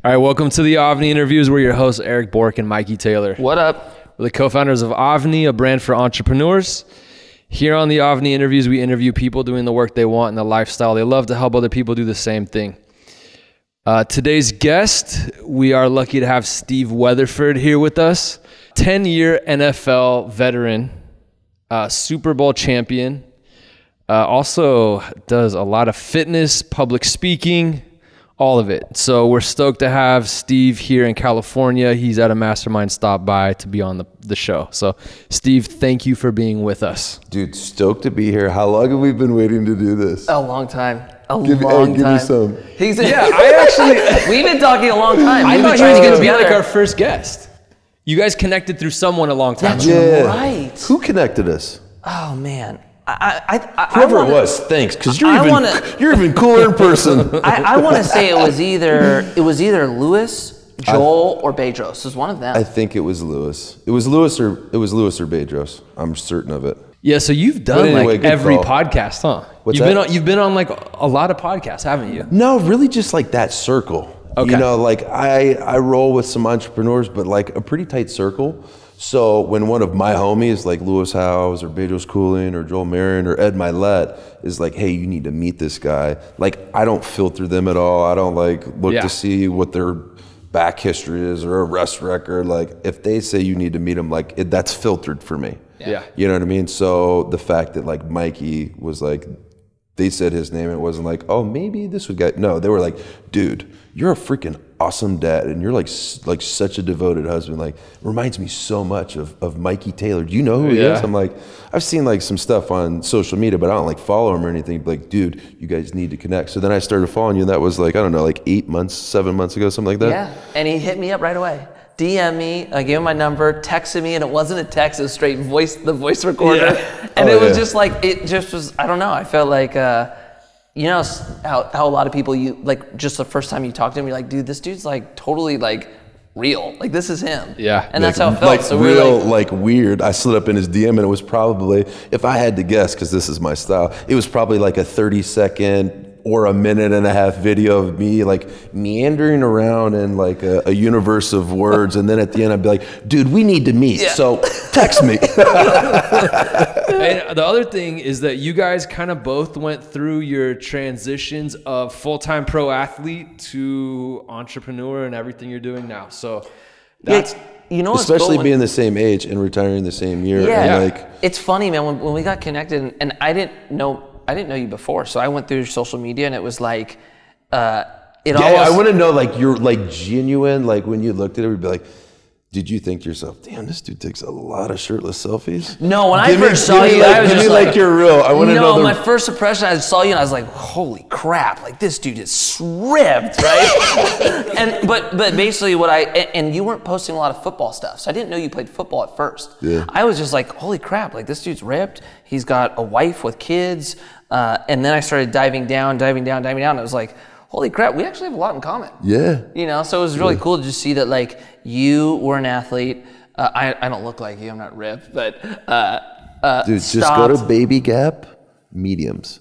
All right, welcome to the AVNI Interviews. We're your hosts, Eric Bork and Mikey Taylor. What up? We're the co-founders of AVNI, a brand for entrepreneurs. Here on the AVNI Interviews, we interview people doing the work they want and the lifestyle they love to help other people do the same thing. Today's guest, we are lucky to have Steve Weatherford here with us. 10-year NFL veteran, Super Bowl champion, also does a lot of fitness, public speaking, all of it. So we're stoked to have Steve here in California. He's at a mastermind stop by to be on the show. So Steve, thank you for being with us. Dude, stoked to be here. How long have we been waiting to do this? A long time. Give me some. We've been talking a long time. I thought he was going to be like our first guest. You guys connected through someone a long time ago. Yeah. Right. Who connected us? Oh man. Whoever it was, thanks, because you're even cooler in person. I want to say it was either Lewis, Joel, or Bedros. It was one of them. I think it was Lewis. It was Lewis or Bedros. I'm certain of it. Yeah, so you've done every podcast, huh? You've been on like a lot of podcasts, haven't you? No, really just like that circle. Okay. You know, like I roll with some entrepreneurs, but like a pretty tight circle. So when one of my homies like Lewis Howes or Bedros Coolin or Joel Marion or Ed Milet is like, hey, you need to meet this guy. Like, I don't filter them at all. I don't like look to see what their back history is or arrest record. Like, if they say you need to meet them, like that's filtered for me. Yeah. You know what I mean? So the fact that like Mikey was like, they said his name, it wasn't like, oh, maybe this would get, no, they were like, dude, you're a freaking awesome dad and you're like such a devoted husband. Like, reminds me so much of Mikey Taylor. Do you know who he is? I'm like, I've seen like some stuff on social media, but I don't like follow him or anything. But like, dude, you guys need to connect. So then I started following you, and that was like, I don't know, like 7 months ago, something like that. Yeah, and he hit me up right away. DM me, I gave him my number, texted me, and it wasn't a text, it was straight the voice recorder. Yeah. And it was just like, it just was, I don't know, I felt like, you know how a lot of people, you like just the first time you talk to him, you're like, dude, this dude's like totally like real. Like, this is him. Yeah. And that's how it felt. Like, so real, like weird. I slid up in his DM and it was probably, if I had to guess, because this is my style, it was probably like a 30-second or a minute and a half video of me like meandering around in like a universe of words, and then at the end I'd be like, dude, we need to meet, so text me. And the other thing is that you guys kind of both went through your transitions of full-time pro athlete to entrepreneur and everything you're doing now. So that's you know, especially being the same age and retiring the same year. Yeah, and like, it's funny, man, when we got connected, and I didn't know you before, so I went through social media, and it was like, I want to know, like, you're like genuine, like when you looked at it, you'd be like, did you think to yourself, damn, this dude takes a lot of shirtless selfies? No, when I first saw you, I was just like you're real. I want to know. No, my first impression, I saw you and I was like, holy crap, like this dude is ripped, right? But basically and you weren't posting a lot of football stuff, so I didn't know you played football at first. Yeah. I was just like, holy crap, like this dude's ripped. He's got a wife with kids, and then I started diving down. And I was like, holy crap, we actually have a lot in common. Yeah. You know, so it was really cool to just see that, like, you were an athlete. I don't look like you, I'm not ripped, but dude, just go to Baby Gap mediums.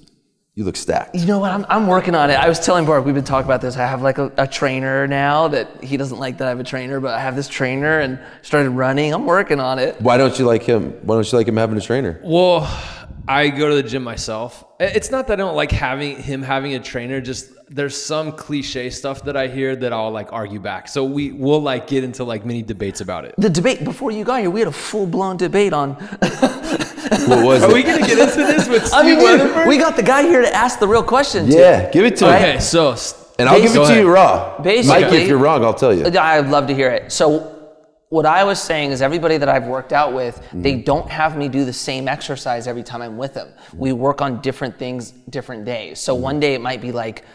You look stacked. You know what, I'm working on it. I was telling Bork, we've been talking about this. I have like a trainer now that he doesn't like that I have a trainer, but I have this trainer and started running. I'm working on it. Why don't you like him? Why don't you like him having a trainer? Well, I go to the gym myself. It's not that I don't like having a trainer, just there's some cliche stuff that I hear that I'll like argue back. So we'll like get into like mini debates about it. The debate, before you got here, we had a full-blown debate on... What was it? Are we going to get into this with Steve Weatherford? We got the guy here to ask the real question. Yeah, give it to me. Okay, so... And I'll give it to you raw. Basically, Mikey, if you're wrong, I'll tell you. I'd love to hear it. So what I was saying is everybody that I've worked out with, they don't have me do the same exercise every time I'm with them. We work on different things, different days. So one day it might be like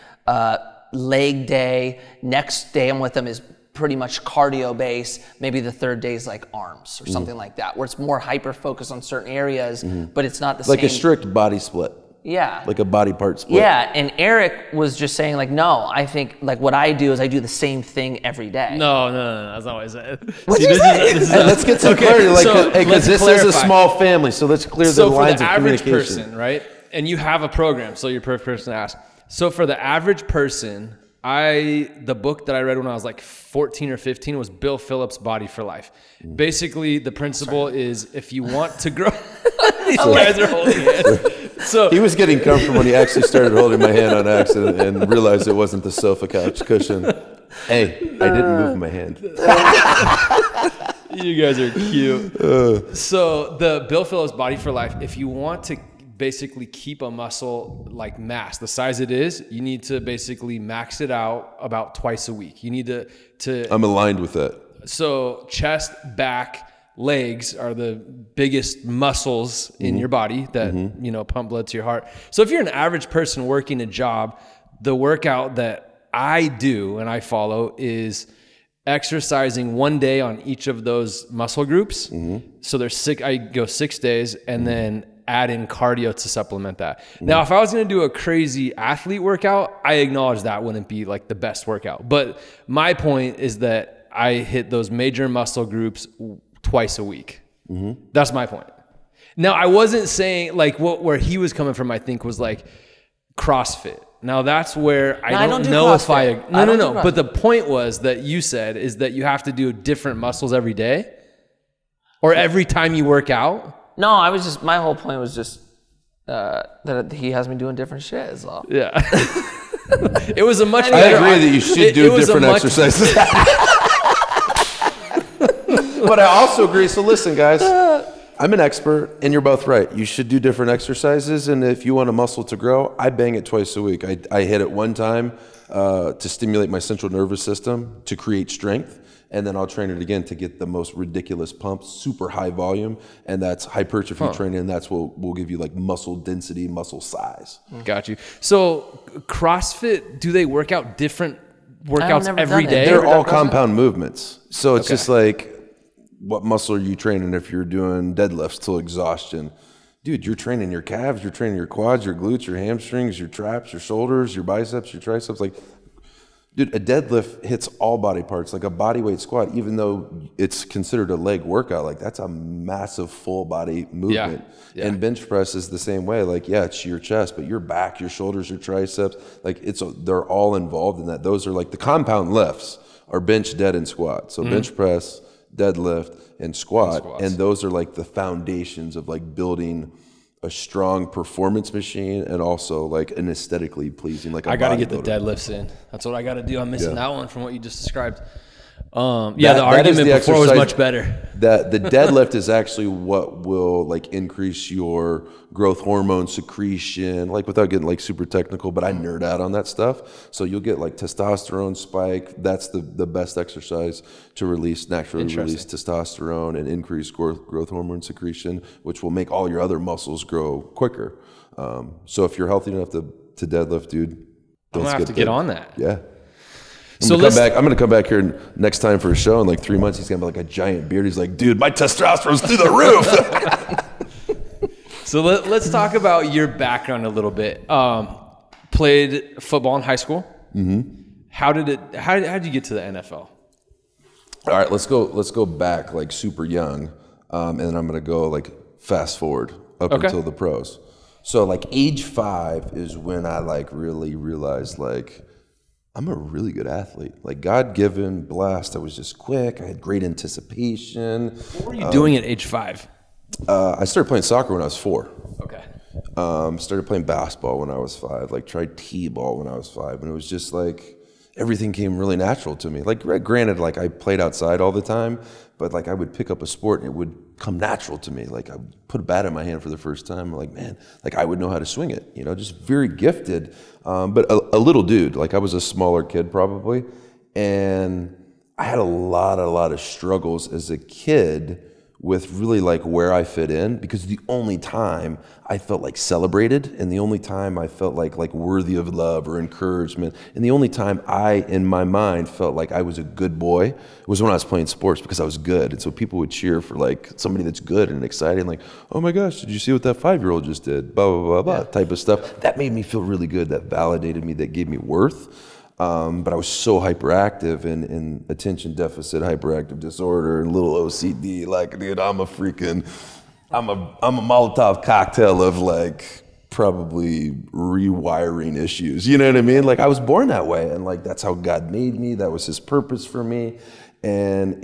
leg day. Next day I'm with them is pretty much cardio base. Maybe the third day is like arms or something like that, where it's more hyper focused on certain areas, but it's not the same. Like a strict body split. Yeah. Like a body part split. Yeah, and Eric was just saying like, no, I think like what I do is I do the same thing every day. No, that's not what I said. What'd you say? Let's get some clarity, like, because this is a small family, so let's clear the lines of communication. So for the average person, right, and you have a program, so you're a perfect person to ask. So for the average person, The book that I read when I was like 14 or 15 was Bill Phillips' Body for Life. Basically, the principle is if you want to grow, these guys are holding it. So he was getting comfortable when he actually started holding my hand on accident and realized it wasn't the sofa couch cushion. Hey, I didn't move my hand. You guys are cute. So the Bill Phillips Body for Life, if you want to basically keep a muscle like mass, the size it is, you need to basically max it out about twice a week. You need to I'm aligned with that. So chest, back, legs are the biggest muscles in your body that, you know, pump blood to your heart. So if you're an average person working a job, the workout that I do and I follow is exercising one day on each of those muscle groups. So there's I go 6 days and then add in cardio to supplement that. Now, if I was going to do a crazy athlete workout, I acknowledge that wouldn't be like the best workout. But my point is that I hit those major muscle groups twice a week. That's my point. Now, I wasn't saying like where he was coming from, I think was like CrossFit. Now that's where I don't know if no. But the point was that you said is that you have to do different muscles every day or every time you work out. No, my whole point was just that he has me doing different shit as well. Yeah. It was a much I better. agree that you should do different exercises. But I also agree. So listen, guys, I'm an expert, and you're both right. You should do different exercises, and if you want a muscle to grow, I bang it twice a week. I hit it one time to stimulate my central nervous system to create strength, and then I'll train it again to get the most ridiculous pump, super high volume, and that's hypertrophy training, and that's what will give you like muscle density, muscle size. Got you. So CrossFit, do they work out different workouts every day? They're all compound movements, so it's just like, what muscle are you training if you're doing deadlifts till exhaustion? Dude, you're training your calves, you're training your quads, your glutes, your hamstrings, your traps, your shoulders, your biceps, your triceps. Like, dude, a deadlift hits all body parts. Like a body weight squat, even though it's considered a leg workout, like that's a massive full body movement. Yeah. And bench press is the same way. Like, yeah, it's your chest, but your back, your shoulders, your triceps, like they're all involved in that. Those are like the compound lifts are bench, dead, and squat. So bench press, deadlift, and squat, and those are like the foundations of like building a strong performance machine and also like an aesthetically pleasing, like I gotta get the deadlifts in. That's what I gotta do. I'm missing that one from what you just described. The argument before was much better. The deadlift is actually what will like increase your growth hormone secretion, like without getting like super technical, but I nerd out on that stuff. So you'll get like testosterone spike. That's the best exercise to naturally release testosterone and increase growth hormone secretion, which will make all your other muscles grow quicker. So if you're healthy enough to deadlift, dude, I'm gonna have to get on that. Yeah. I'm gonna come back here next time for a show in like 3 months. He's gonna be like a giant beard. He's like, dude, my testosterone's through the roof. So let's talk about your background a little bit. Played football in high school. How did you get to the NFL? All right, let's go back like super young, and then I'm gonna go like fast forward up until the pros. So like age 5 is when I like really realized like I'm a really good athlete, like God-given, blessed. I was just quick. I had great anticipation. What were you doing at age 5? I started playing soccer when I was 4. Okay. Started playing basketball when I was 5. Like tried t-ball when I was 5, and it was just like everything came really natural to me. Like granted, like I played outside all the time, but like I would pick up a sport and it would come natural to me. Like I would put a bat in my hand for the first time. I'm like, man, like I would know how to swing it. You know, just very gifted. But a little dude. Like I was a smaller kid probably, and I had a lot of struggles as a kid with really like where I fit in, because the only time I felt like celebrated and the only time I felt like worthy of love or encouragement and the only time I, in my mind, felt like I was a good boy was when I was playing sports, because I was good. And so people would cheer for like somebody that's good and exciting, like, oh my gosh, did you see what that 5-year-old just did? Blah, blah, blah, blah, type of stuff. That made me feel really good. That validated me. That gave me worth. But I was so hyperactive and attention deficit hyperactive disorder and little OCD. Like, dude, I'm a Molotov cocktail of like probably rewiring issues. You know what I mean? Like I was born that way, and like that's how God made me. That was His purpose for me, and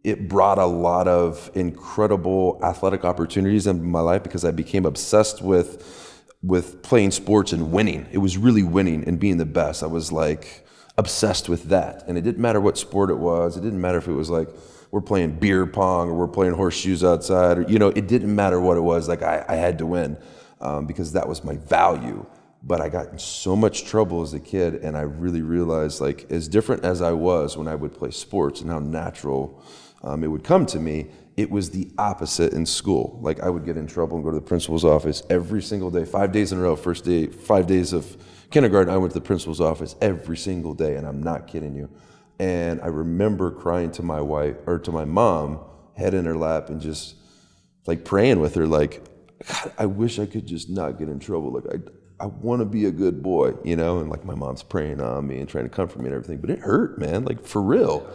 it brought a lot of incredible athletic opportunities in my life because I became obsessed with playing sports and winning. It was really winning and being the best. I was like obsessed with that, and it didn't matter what sport it was. It didn't matter if it was like we're playing beer pong or we're playing horseshoes outside, or it didn't matter what it was. Like I had to win. Because that was my value. But I got in so much trouble as a kid, and I really realized, like, as different as I was when I would play sports and how natural it would come to me, it was the opposite in school. Like, I would get in trouble and go to the principal's office every single day, 5 days in a row. First day, 5 days of kindergarten, I went to the principal's office every single day, and I'm not kidding you. And I remember crying to my wife, or to my mom, head in her lap, and just, like, praying with her, like, God, I wish I could just not get in trouble. Like I want to be a good boy, and like my mom's praying on me and trying to comfort me and everything, but it hurt, man, like for real.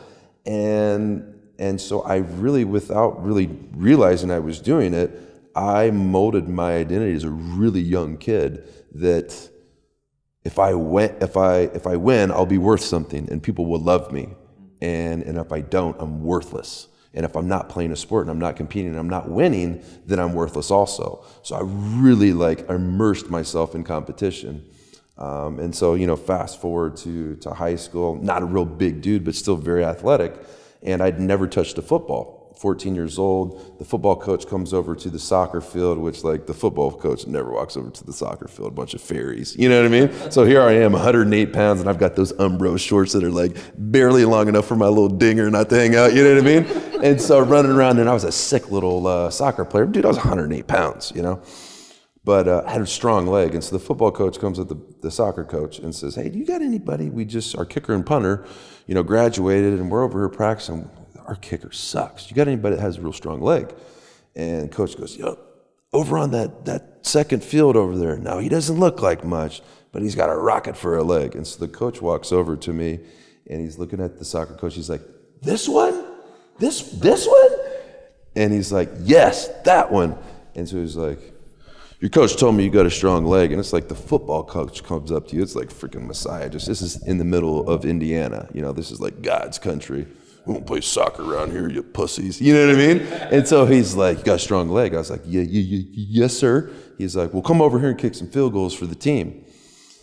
And so I really, without really realizing I was doing it, I molded my identity as a really young kid that if I win, I'll be worth something and people will love me. And if I don't, I'm worthless. And if I'm not playing a sport and I'm not competing and I'm not winning, then I'm worthless also. So I really immersed myself in competition. And so, fast forward to high school, not a real big dude, but still very athletic. And I'd never touched a football. 14 years old, the football coach comes over to the soccer field, which the football coach never walks over to the soccer field, a bunch of fairies, you know what I mean? So here I am, 108 pounds, and I've got those Umbro shorts that are barely long enough for my little dinger not to hang out, you know what I mean? And so running around, and I was a sick little soccer player. Dude, I was 108 pounds, But I had a strong leg, and so the football coach comes at the soccer coach and says, "Hey, do you got anybody? Our kicker and punter, graduated, and we're over here practicing. Our kicker sucks. You got anybody that has a real strong leg?" And coach goes, over on that second field over there. Now, he doesn't look like much, but he's got a rocket for a leg. And so the coach walks over to me, and he's looking at the soccer coach. He's like, "This one? This one?" And he's like, "Yes, that one." And so he's like, "Your coach told me you got a strong leg." And it's like the football coach comes up to you. It's like freaking Messiah. This is in the middle of Indiana. This is like God's country. "We don't play soccer around here, you pussies." You know what I mean? And so he's like, "You got a strong leg." I was like, yes, sir. He's like, "Well, come over here and kick some field goals for the team."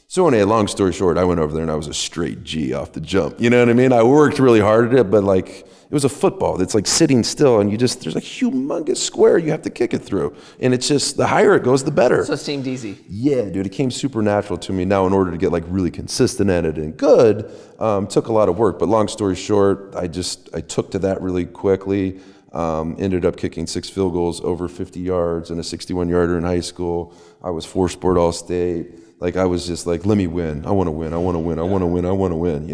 So anyway, long story short, I went over there and I was a straight G off the jump. You know what I mean? I worked really hard at it, but it was a football that's sitting still, and there's a humongous square you have to kick it through. And it's just, the higher it goes, the better. So it seemed easy. Yeah, dude, it came super natural to me. Now, in order to get really consistent at it and good, took a lot of work. But long story short, I took to that really quickly. Ended up kicking 6 field goals over 50 yards and a 61-yarder in high school. I was 4-sport all-state. I was just let me win. I want to win. I want to win. I want to win. I want to win,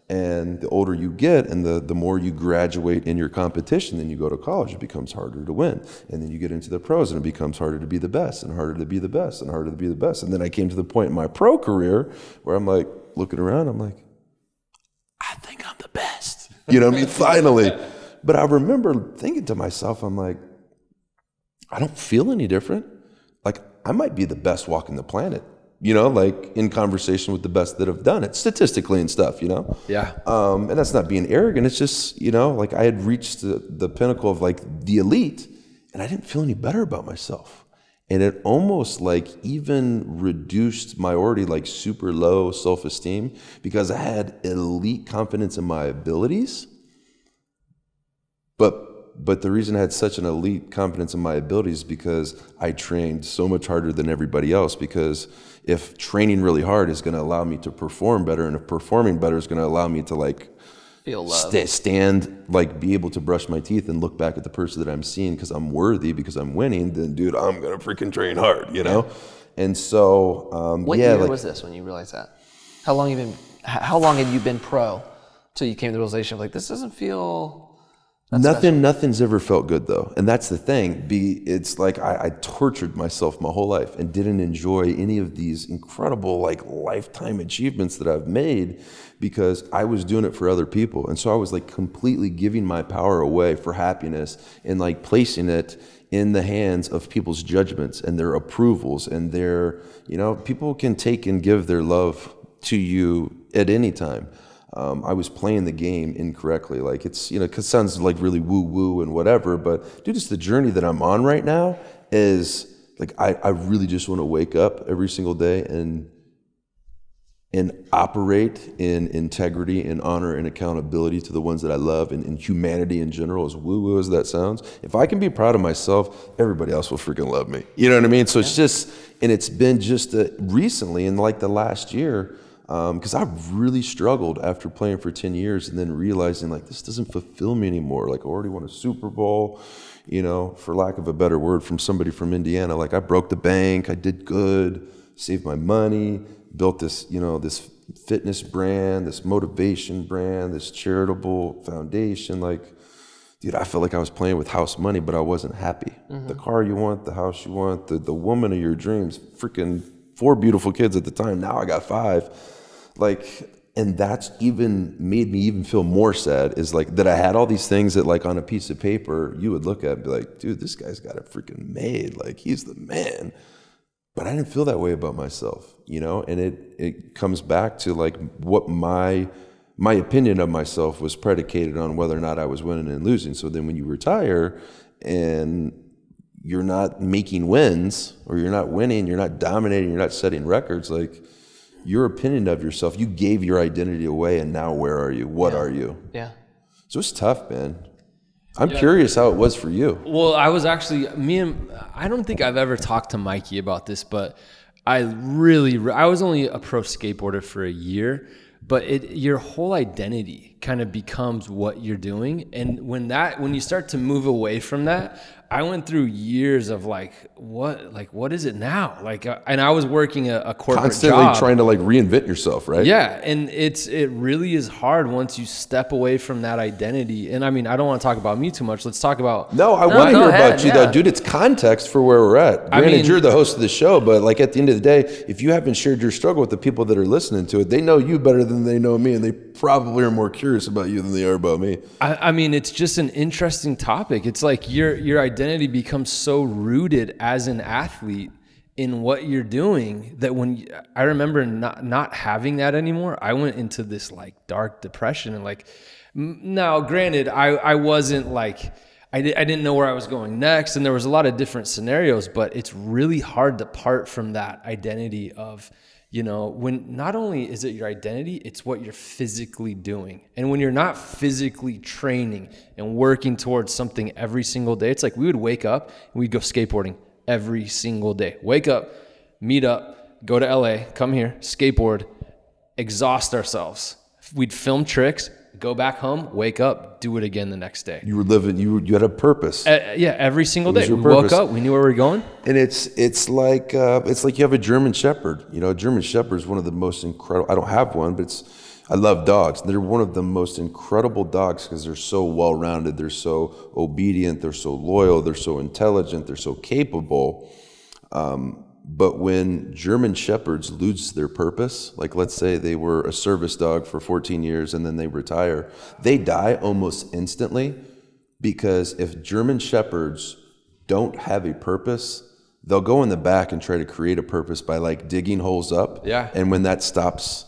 And the older you get and the more you graduate in your competition, then you go to college, it becomes harder to win. And then you get into the pros and it becomes harder to be the best and harder to be the best and harder to be the best. And then I came to the point in my pro career where I'm looking around, I'm like, I think I'm the best. You know what I mean? Finally. But I remember thinking to myself, I'm like, I don't feel any different. I might be the best walking the planet. In conversation with the best that have done it, statistically and stuff, Yeah. And that's not being arrogant. It's just, I had reached the pinnacle of the elite, and I didn't feel any better about myself. And it almost even reduced my already super low self-esteem because I had elite confidence in my abilities. But the reason I had such an elite confidence in my abilities is because I trained so much harder than everybody else. Because if training really hard is going to allow me to perform better, and if performing better is going to allow me to feel love, stand, be able to brush my teeth and look back at the person that I'm seeing because I'm worthy, because I'm winning, then dude, I'm going to freaking train hard, And so, what year was this when you realized that? How long had you been pro till you came to the realization of this doesn't feel Nothing's ever felt good though. And that's the thing. It's like I tortured myself my whole life and didn't enjoy any of these incredible like lifetime achievements that I've made because I was doing it for other people. And so I was like completely giving my power away for happiness and like placing it in the hands of people's judgments and their approvals and their, people can take and give their love to you at any time. I was playing the game incorrectly. Like it's, it sounds like really woo woo and whatever, but dude, it's the journey that I'm on right now is like, I really just want to wake up every single day and operate in integrity and honor and accountability to the ones that I love and humanity in general, as woo woo as that sounds. If I can be proud of myself, everybody else will freaking love me. You know what I mean? So it's just, and it's been just recently in like the last year, because I've really struggled after playing for 10 years and then realizing like this doesn't fulfill me anymore. Like I already won a Super Bowl, for lack of a better word from somebody from Indiana. Like I broke the bank, I did good, saved my money, built this, this fitness brand, this motivation brand, this charitable foundation. Like, dude, I felt like I was playing with house money, but I wasn't happy. The car you want, the house you want, the woman of your dreams, freaking 4 beautiful kids at the time. Now I got 5. Like, and that's even made me even feel more sad is like that I had all these things that like on a piece of paper, you would look at and be like, dude, this guy's got it freaking made. Like he's the man. But I didn't feel that way about myself, and it comes back to like what my opinion of myself was predicated on whether or not I was winning and losing. So then when you retire and you're not making wins or you're not winning, you're not dominating, you're not setting records, like your opinion of yourself, you gave your identity away and now where are you? What are you? Yeah. So it's tough, man. I'm curious how it was for you. Well, I was actually, I don't think I've ever talked to Mikey about this, but I was only a pro skateboarder for a year, but your whole identity kind of becomes what you're doing. And when you start to move away from that, I went through years of what is it now? And I was working a corporate constantly job. Trying to like reinvent yourself, right? Yeah. And it really is hard once you step away from that identity. And I don't want to talk about me too much. Let's talk about. No, I want to hear about you though, dude. It's context for where we're at. Granted, you're the host of the show, but like at the end of the day, if you haven't shared your struggle with the people that are listening to it, they know you better than they know me, and they probably are more curious about you than they are about me. It's just an interesting topic. It's like your identity becomes so rooted as an athlete in what you're doing that I remember not having that anymore, I went into this like dark depression. And like, now granted, I wasn't like, I didn't know where I was going next, and there was a lot of different scenarios, but it's really hard to part from that identity of, when not only is it your identity, it's what you're physically doing. And when you're not physically training and working towards something every single day, it's like we would wake up and we'd go skateboarding every single day. Wake up, meet up, go to LA, come here, skateboard, exhaust ourselves. We'd film tricks, go back home, wake up, do it again the next day. You were living, you had a purpose. Yeah, every single day. We woke up, we knew where we were going. And it's like you have a German Shepherd. A German Shepherd is one of the most incredible, I don't have one, but I love dogs. They're one of the most incredible dogs because they're so well-rounded, they're so obedient, they're so loyal, they're so intelligent, they're so capable. But when German Shepherds lose their purpose, like let's say they were a service dog for 14 years and then they retire, they die almost instantly, because if German Shepherds don't have a purpose, they'll go in the back and try to create a purpose by like digging holes up. Yeah. And when that stops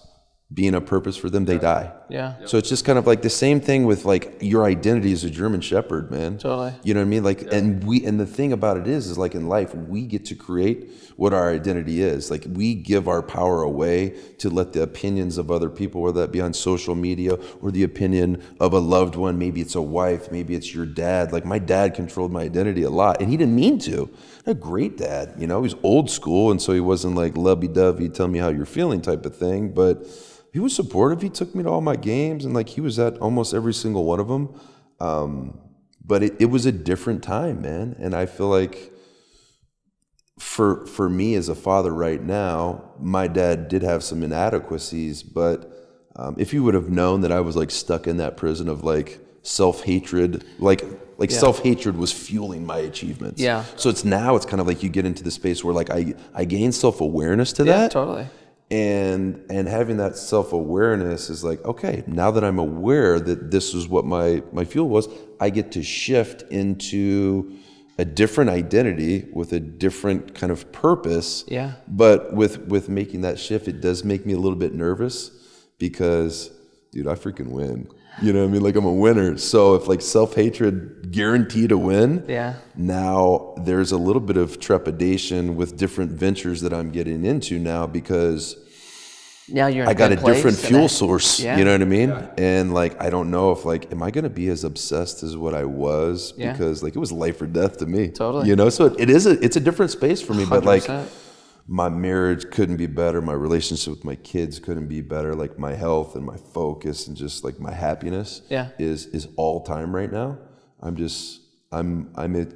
being a purpose for them, they die. Yeah. So it's just kind of like the same thing with like your identity as a German Shepherd, man. Totally. You know what I mean? Like, and the thing about it is like in life, we get to create what our identity is. Like we give our power away to let the opinions of other people, whether that be on social media or the opinion of a loved one, maybe it's a wife, maybe it's your dad. Like my dad controlled my identity a lot, and he didn't mean to. A great dad, he was old school, and so he wasn't like lovey-dovey, tell me how you're feeling type of thing, but he was supportive. He took me to all my games, and like he was at almost every single one of them. But it was a different time, man. And I feel like for me as a father right now, my dad did have some inadequacies, but if he would have known that I was like stuck in that prison of like self-hatred, like self-hatred was fueling my achievements. Yeah. So it's kind of like you get into the space where like I gain self-awareness to Yeah, that. totally. And having that self-awareness is like, okay, now that I'm aware that this is what my fuel was, I get to shift into a different identity with a different kind of purpose. Yeah. But with making that shift, it does make me a little bit nervous because, dude, I freaking win. You know what I mean? Like I'm a winner. So if like self-hatred guaranteed a win, now there's a little bit of trepidation with different ventures that I'm getting into now because now I got a different fuel source. Yeah. You know what I mean? Yeah. And like, I don't know if like, am I going to be as obsessed as what I was? Because like it was life or death to me. Totally. You know, so it's a different space for me, 100%. but like my marriage couldn't be better. My relationship with my kids couldn't be better. Like my health and my focus and just like my happiness is all time right now. I'm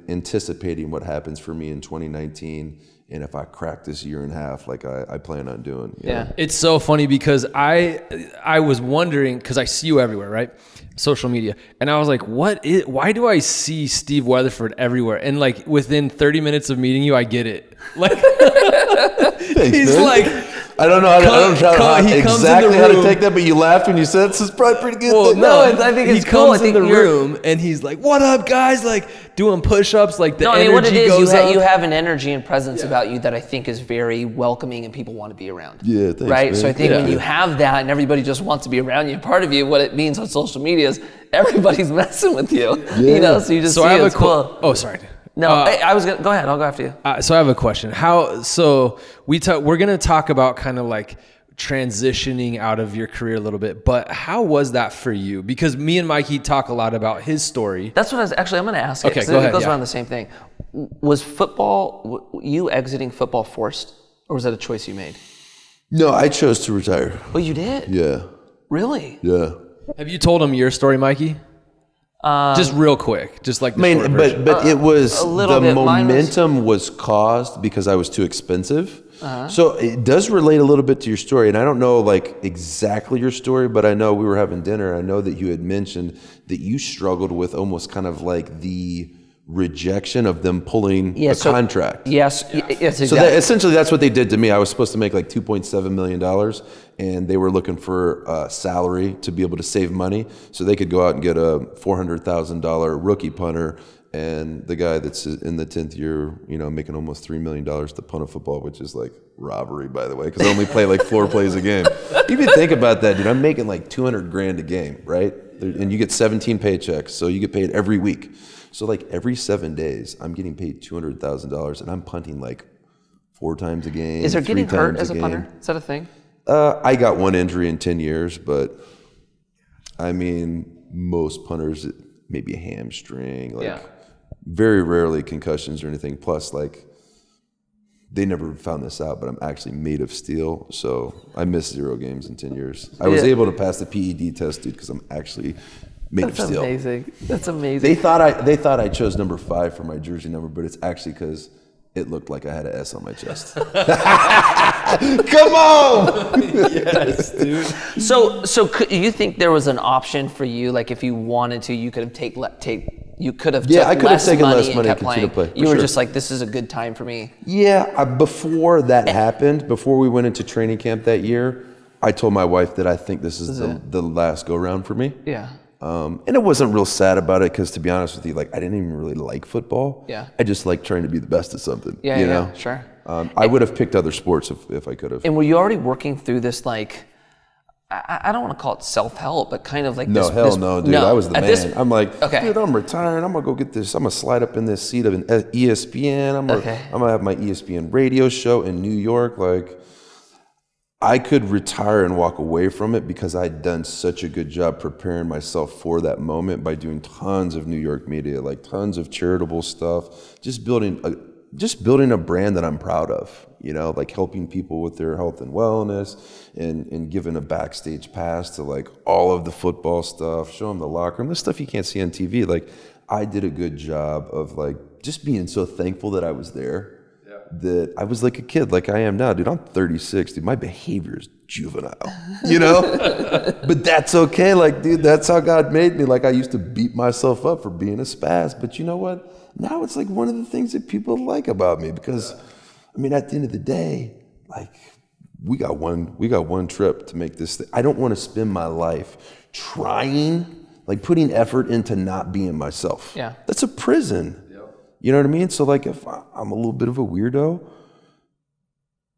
anticipating what happens for me in 2019. And if I crack this year and a half, like I plan on doing. Yeah. It's so funny because I was wondering, because I see you everywhere, right? Social media. And I was like, why do I see Steve Weatherford everywhere? And like within 30 minutes of meeting you, I get it. Like Thanks, he's man. like, I don't know exactly how to take that, but you laughed when you said this is probably pretty good. Well, no, I think it's he cool. comes in the room and he's like, "What up, guys?" Like doing push-ups, like the energy what it is, goes up. you have an energy and presence about you that I think is very welcoming and people want to be around. Yeah, thanks, right. man. So I think when you have that and everybody just wants to be around you, part of you, what it means on social media is everybody's messing with you. Yeah. You know, so you just see I have it's cool. Oh, sorry. No, I was gonna go ahead. I'll go after you. So I have a question. We're gonna talk about kind of like transitioning out of your career a little bit, but how was that for you? Because me and Mikey talk a lot about his story. That's what I'm going to ask. Okay, go ahead. It goes around the same thing. Was you exiting football forced, or was that a choice you made? No, I chose to retire. Well, you did. Yeah. Really? Yeah. Have you told him your story, Mikey? Just real quick, just like the short version. But it was the momentum was caused because I was too expensive. So it does relate a little bit to your story, and I don't know like exactly your story, but I know we were having dinner. I know that you had mentioned that you struggled with almost kind of like the rejection of them pulling a contract. Yes, exactly. So essentially that's what they did to me. I was supposed to make like $2.7 million and they were looking for a salary to be able to save money so they could go out and get a $400,000 rookie punter, and the guy that's in the 10th year, you know, making almost $3 million to punt a football, which is like robbery, by the way, because I only play like 4 plays a game. Even think about that, dude. I'm making like $200,000 a game, right? And you get 17 paychecks, so you get paid every week. So like every 7 days, I'm getting paid $200,000, and I'm punting like 4 times a game. Is there getting hurt as a game. punter? Is that a thing? I got 1 injury in 10 years, but I mean, most punters, maybe a hamstring, like very rarely concussions or anything. Plus, like, they never found this out, but I'm actually made of steel, so I missed 0 games in 10 years. I was able to pass the PED test, dude, because I'm actually made of steel. That's amazing. That's amazing. They thought I chose number 5 for my jersey number, but it's actually because it looked like I had an S on my chest. Come on! Yes, dude. So you think there was an option for you, like if you wanted to, you could have you could have I could have taken less money and kept to continue playing. to play. You were sure. just like, this is a good time for me. Yeah, before that happened, before we went into training camp that year, I told my wife that I think this is the last go round for me. Yeah. And it wasn't real sad about it because, to be honest with you, like I didn't even really like football. Yeah. I just like trying to be the best at something. Yeah, you know? Sure. I would have picked other sports if I could have. And were you already working through this, like, I don't want to call it self-help, but kind of like no, this. hell no, dude. I was the man. I'm like, okay. Dude, I'm retiring. I'm going to go get this. I'm going to slide up in this seat of an ESPN. I'm going to have my ESPN radio show in New York. Like, I could retire and walk away from it because I'd done such a good job preparing myself for that moment by doing tons of New York media, like tons of charitable stuff, just building a brand that I'm proud of, you know, like helping people with their health and wellness and giving a backstage pass to like all of the football stuff, show them the locker room, the stuff you can't see on TV. Like I did a good job of like just being so thankful that I was there. that I was like a kid, like I am now, dude. I'm 36, dude. My behavior is juvenile, you know? But that's okay. Like, dude, that's how God made me. Like, I used to beat myself up for being a spaz. But you know what? Now it's like one of the things that people like about me because, I mean, at the end of the day, like, we got one trip to make this thing. I don't want to spend my life trying, like putting effort into not being myself. Yeah. That's a prison. You know what I mean? So like if I'm a little bit of a weirdo,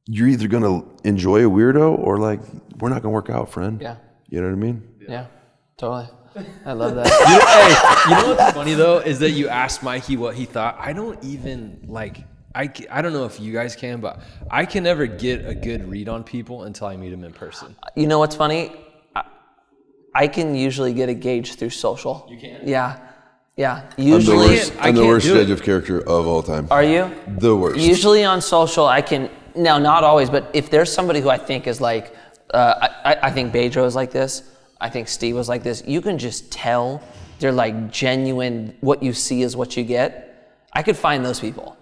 you're either going to enjoy a weirdo or like, we're not going to work out, friend. Yeah. You know what I mean? Yeah, totally. I love that. You know what's funny though, is that you asked Mikey what he thought. I don't even like, I don't know if you guys can, but I can never get a good read on people until I meet them in person. You know what's funny? I can usually get a gauge through social. You can? Yeah. Yeah. Usually. I'm the worst judge of character of all time. Are you? The worst. Usually on social, I can, now not always, but if there's somebody who I think is like, I think Bedro is like this, I think Steve was like this, you can just tell they're like genuine, what you see is what you get. I could find those people.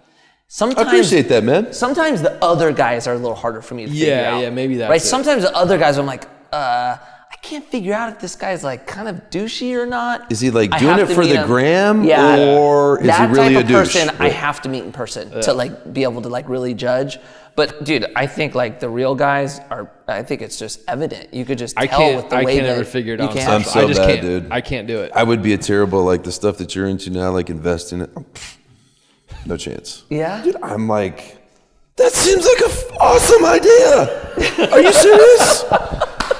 Sometimes, I appreciate that, man. Sometimes the other guys are a little harder for me to figure out. Yeah, maybe that's right. it. Sometimes the other guys, I'm like, I can't figure out if this guy's like kind of douchey or not. Is he like doing it for the gram, or is he really a douche? That type of person, I have to meet in person to like be able to like really judge. But dude, I think like the real guys are. I think it's just evident. You could just tell with the way I can't ever figure it out. I'm so bad, dude. I can't do it. I would be a terrible, like the stuff that you're into now, like investing it. No chance. Yeah? Dude, I'm like, that seems like an awesome idea. Are you serious?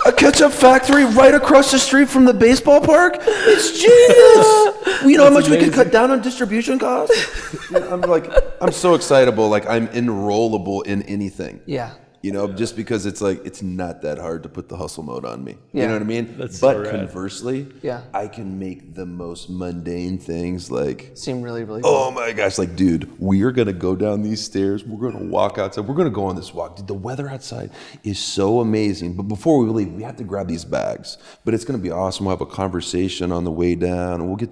A ketchup factory right across the street from the baseball park? It's genius. You know how much we could cut down on distribution costs? Dude, I'm so excitable. Like I'm enrollable in anything. Yeah. You know, just because it's like, it's not that hard to put the hustle mode on me. Yeah. You know what I mean? That's so but rad. conversely, Yeah. I can make the most mundane things like, Seem really, really cool. oh my gosh, like, dude, we are going to go down these stairs. We're going to walk outside. We're going to go on this walk. Dude, the weather outside is so amazing. But before we leave, we have to grab these bags. But it's going to be awesome. We'll have a conversation on the way down. And we'll get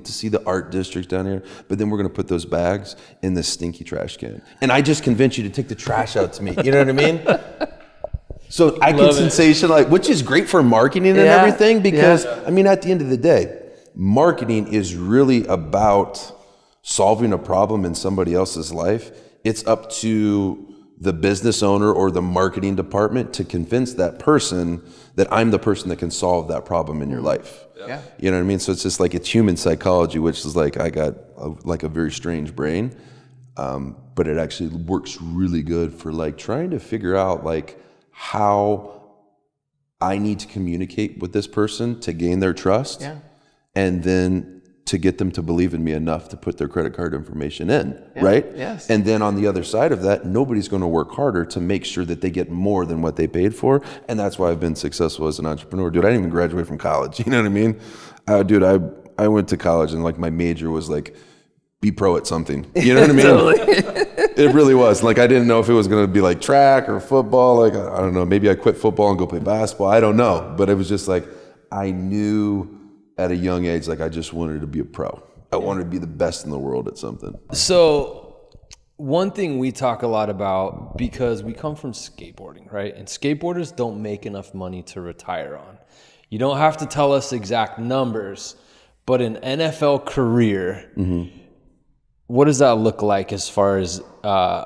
to see the art district down here. But then we're going to put those bags in this stinky trash can. And I just convinced you to take the trash out to me. You know what I mean? So I can sensationalize, which is great for marketing and everything because, I mean, at the end of the day, marketing is really about solving a problem in somebody else's life. It's up to the business owner or the marketing department to convince that person that I'm the person that can solve that problem in your life. Yeah. You know what I mean? So it's just like, it's human psychology, which is like, I got like a very strange brain, but it actually works really good for like trying to figure out like, how I need to communicate with this person to gain their trust and then to get them to believe in me enough to put their credit card information in, right? Yes. And then on the other side of that, nobody's going to work harder to make sure that they get more than what they paid for. And that's why I've been successful as an entrepreneur. Dude, I didn't even graduate from college. You know what I mean? Dude, I went to college and like my major was like, be pro at something. You know what I mean? It really was. Like, I didn't know if it was going to be like track or football. Like, I don't know. Maybe I quit football and go play basketball. I don't know. But it was just like, I knew at a young age, like I just wanted to be a pro. I wanted to be the best in the world at something. So one thing we talk a lot about, because we come from skateboarding, right? And skateboarders don't make enough money to retire on. You don't have to tell us exact numbers, but an NFL career, what does that look like as far as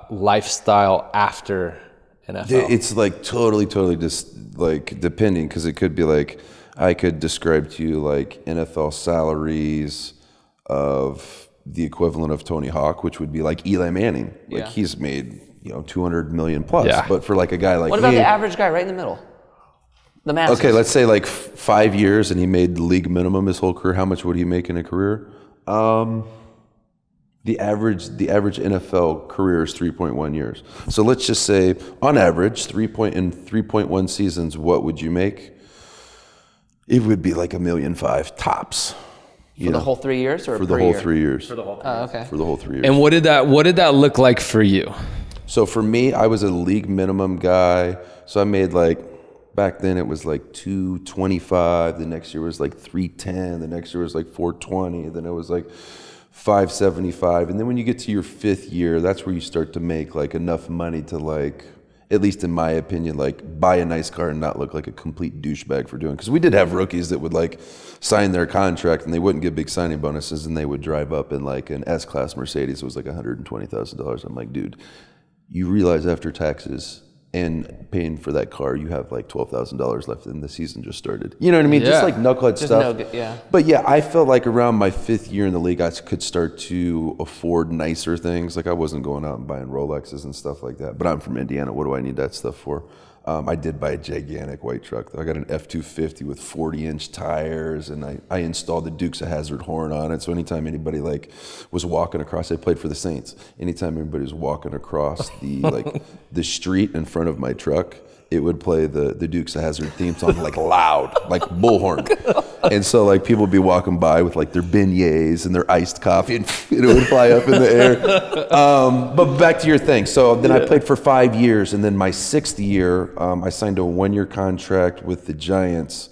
lifestyle after NFL? It's like totally just like depending, because it could be like, I could describe to you like NFL salaries of the equivalent of Tony Hawk, which would be like Eli Manning. Like he's made, 200 million plus. Yeah. But for like a guy like What about the average guy right in the middle? The masses. Okay, let's say like 5 years and he made league minimum his whole career. How much would he make in a career? The average NFL career is 3.1 years. So let's just say, on average, 3.1 seasons, what would you make? It would be like $1.5 million tops. For the whole 3 years, or for the whole 3 years? For the whole okay. For the whole 3 years. And what did that look like for you? So for me, I was a league minimum guy. So I made like, back then it was like 225. The next year was like 310. The next year was like 420. Then it was like 575. And then when you get to your 5th year, that's where you start to make like enough money to like, at least in my opinion, like buy a nice car and not look like a complete douchebag for doing. Because we did have rookies that would like sign their contract and they wouldn't get big signing bonuses and they would drive up in like an S-Class Mercedes. It was like $120,000. I'm like, dude, you realize after taxes and paying for that car, you have like $12,000 left and the season just started. You know what I mean? Yeah. Just like knucklehead stuff. Yeah. But yeah, I felt like around my 5th year in the league, I could start to afford nicer things. Like I wasn't going out and buying Rolexes and stuff like that. But I'm from Indiana. What do I need that stuff for? I did buy a gigantic white truck, though. I got an F-250 with 40-inch tires, and I installed the Dukes of Hazzard horn on it. So anytime anybody like was walking across, I played for the Saints. Anytime anybody was walking across the like the street in front of my truck, it would play the Dukes of Hazzard theme song like loud, like bullhorn. And so like people would be walking by with like their beignets and their iced coffee and it would fly up in the air. But back to your thing. So then I played for 5 years, and then my 6th year, I signed a 1-year contract with the Giants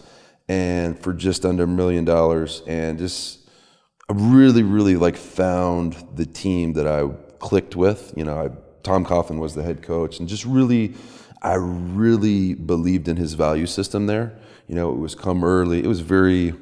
and for just under $1 million, and just I really like found the team that I clicked with. You know, Tom Coughlin was the head coach, and just I really believed in his value system there. You know, it was come early. It was very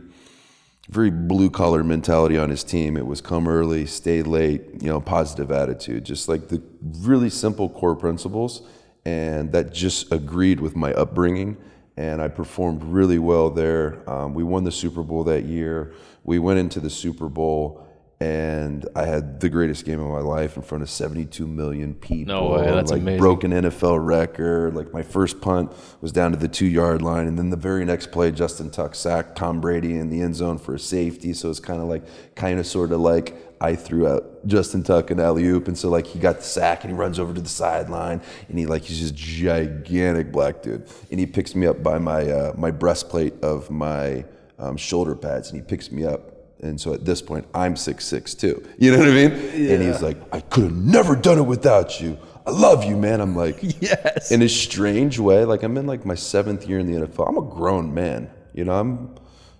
blue collar mentality on his team. It was come early, stay late, you know, positive attitude, just like the really simple core principles. And that just agreed with my upbringing. And I performed really well there. We won the Super Bowl that year. We went into the Super Bowl, and I had the greatest game of my life in front of 72 million people. No way, that's like amazing. Broke an NFL record. Like my first punt was down to the 2-yard line, and then the very next play, Justin Tuck sacked Tom Brady in the end zone for a safety. So it's kind of sort of like I threw out Justin Tuck and alley-oop, and so like he got the sack and he runs over to the sideline, and he's this gigantic black dude, and he picks me up by my my breastplate of my shoulder pads, and he picks me up. And so at this point, I'm 6'6" too. You know what I mean? Yeah. And he's like, I could have never done it without you. I love you, man. I'm like, yes. In a strange way, like I'm in like my 7th year in the NFL. I'm a grown man. You know, I'm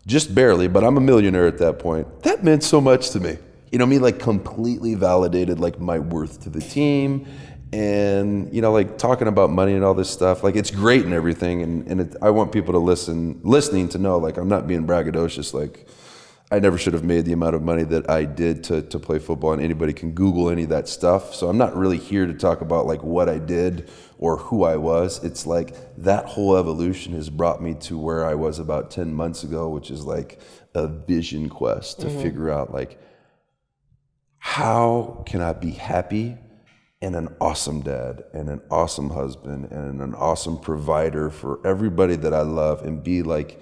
just barely, but I'm a millionaire at that point. That meant so much to me. You know, me like completely validated like my worth to the team. And, you know, like talking about money and all this stuff, like it's great and everything. And I want people to listening to know, like I'm not being braggadocious, like I never should have made the amount of money that I did to play football, and anybody can Google any of that stuff. So I'm not really here to talk about like what I did or who I was. It's like that whole evolution has brought me to where I was about 10 months ago, which is like a vision quest to figure out like, how can I be happy and an awesome dad and an awesome husband and an awesome provider for everybody that I love, and be like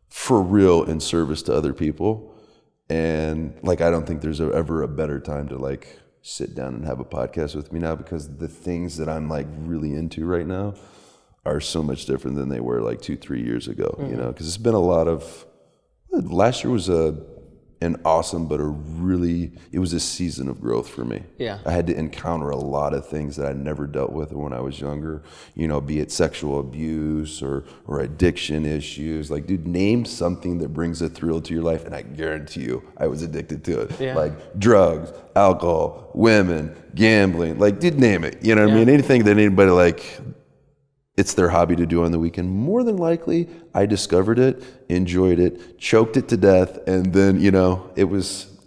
for real in service to other people. And like I don't think there's ever a better time to like sit down and have a podcast with me now, because the things that I'm like really into right now are so much different than they were like 2-3 years ago. You know, because it's been a lot of, last year was an awesome, but it was a season of growth for me. Yeah. I had to encounter a lot of things that I never dealt with when I was younger, you know, be it sexual abuse or addiction issues. Like, dude, name something that brings a thrill to your life, and I guarantee you I was addicted to it. Yeah. Like drugs, alcohol, women, gambling, like, dude, name it. You know what I mean? Anything that anybody like, it's their hobby to do on the weekend. More than likely, I discovered it, enjoyed it, choked it to death, and then, you know,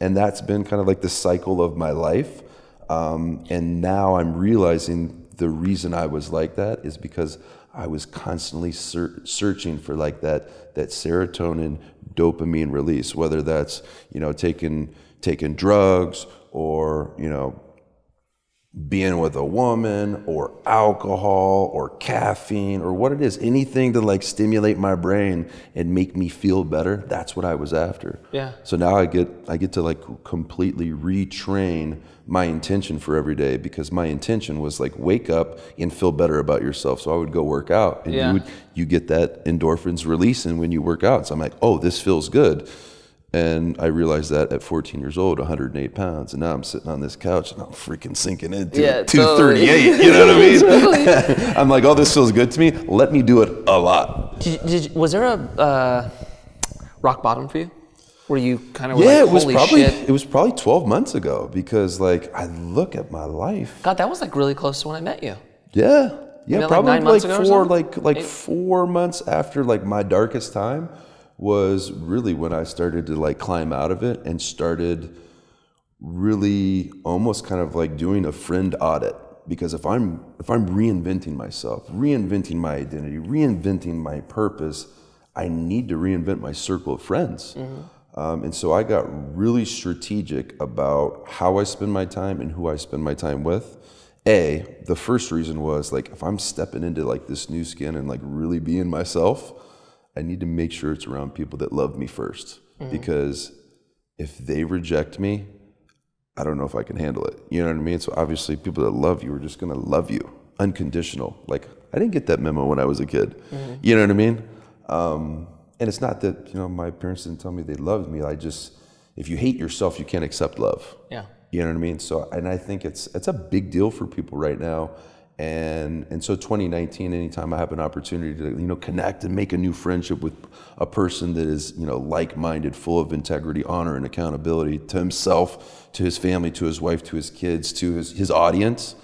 and that's been kind of like the cycle of my life. And now I'm realizing the reason I was like that is because I was constantly searching for like that serotonin, dopamine release, whether that's, you know, taking drugs or, you know, being with a woman or alcohol or caffeine or what it is, anything to like stimulate my brain and make me feel better. That's what I was after. Yeah. So now I get to like completely retrain my intention for every day, because my intention was like wake up and feel better about yourself. So I would go work out, and you get that endorphins releasing when you work out. So I'm like, oh, this feels good. And I realized that at 14 years old, 108 pounds, and now I'm sitting on this couch and I'm freaking sinking into 238. Totally. You know what I mean? I'm like, oh, this feels good to me. Let me do it a lot. Was there a rock bottom for you? where you kind of Yeah, were like, holy shit. it was probably 12 months ago, because like I look at my life. God, that was like really close to when I met you. Yeah. Yeah, probably like 9 months ago or something? like 4 months after like my darkest time was really when I started to like climb out of it and started really almost kind of like doing a friend audit. Because if I'm reinventing myself, reinventing my identity, reinventing my purpose, I need to reinvent my circle of friends. And so I got really strategic about how I spend my time and who I spend my time with. The first reason was like, if I'm stepping into like this new skin and like really being myself, I need to make sure it's around people that love me first. Because if they reject me, I don't know if I can handle it. You know what I mean? So obviously people that love you are just gonna love you, unconditional. Like, I didn't get that memo when I was a kid. You know what I mean? And it's not that, you know, my parents didn't tell me they loved me. If you hate yourself, you can't accept love. Yeah. You know what I mean? So, and I think it's a big deal for people right now. And so 2019, anytime I have an opportunity to, you know, connect and make a new friendship with a person that is, you know, like-minded, full of integrity, honor, and accountability to himself, to his family, to his wife, to his kids, to his audience,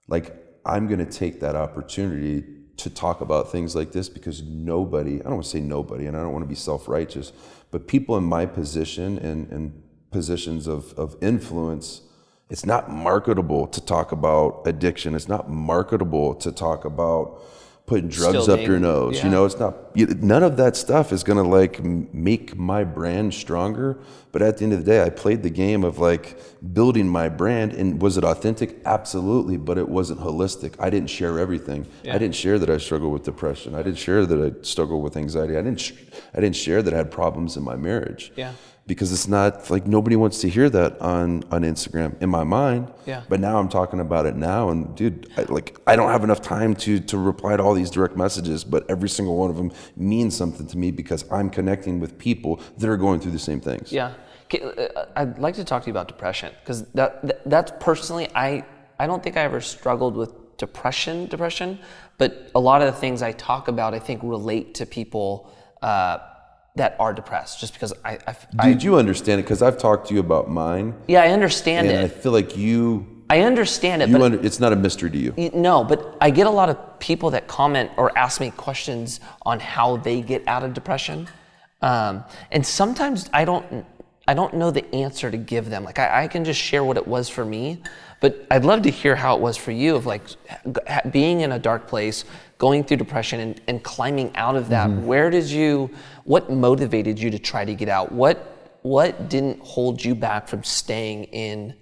like, I'm going to take that opportunity to talk about things like this, because nobody, I don't want to say nobody, and I don't want to be self-righteous, but people in my position and positions of influence, it's not marketable to talk about addiction. It's not marketable to talk about putting drugs up your nose. Yeah. You know, it's not, none of that stuff is going to like make my brand stronger. But at the end of the day, I played the game of like building my brand. And was it authentic? Absolutely. But it wasn't holistic. I didn't share everything. Yeah. I didn't share that I struggled with depression. I didn't share that I struggled with anxiety. I didn't share that I had problems in my marriage. Yeah. Because it's not like, nobody wants to hear that on Instagram in my mind. Yeah. But now I'm talking about it now, and dude, I don't have enough time to reply to all these direct messages, but every single one of them means something to me because I'm connecting with people that are going through the same things. Yeah. I'd like to talk to you about depression, because that's personally, I don't think I ever struggled with depression, but a lot of the things I talk about, I think, relate to people that are depressed, just because Did you understand it? Because I've talked to you about mine. Yeah, I understand it. And I feel like I understand it, but it's not a mystery to you. No, but I get a lot of people that comment or ask me questions on how they get out of depression, and sometimes I don't know the answer to give them. Like, I can just share what it was for me, but I'd love to hear how it was for you, of like being in a dark place, going through depression and climbing out of that. What motivated you to try to get out? What didn't hold you back from staying in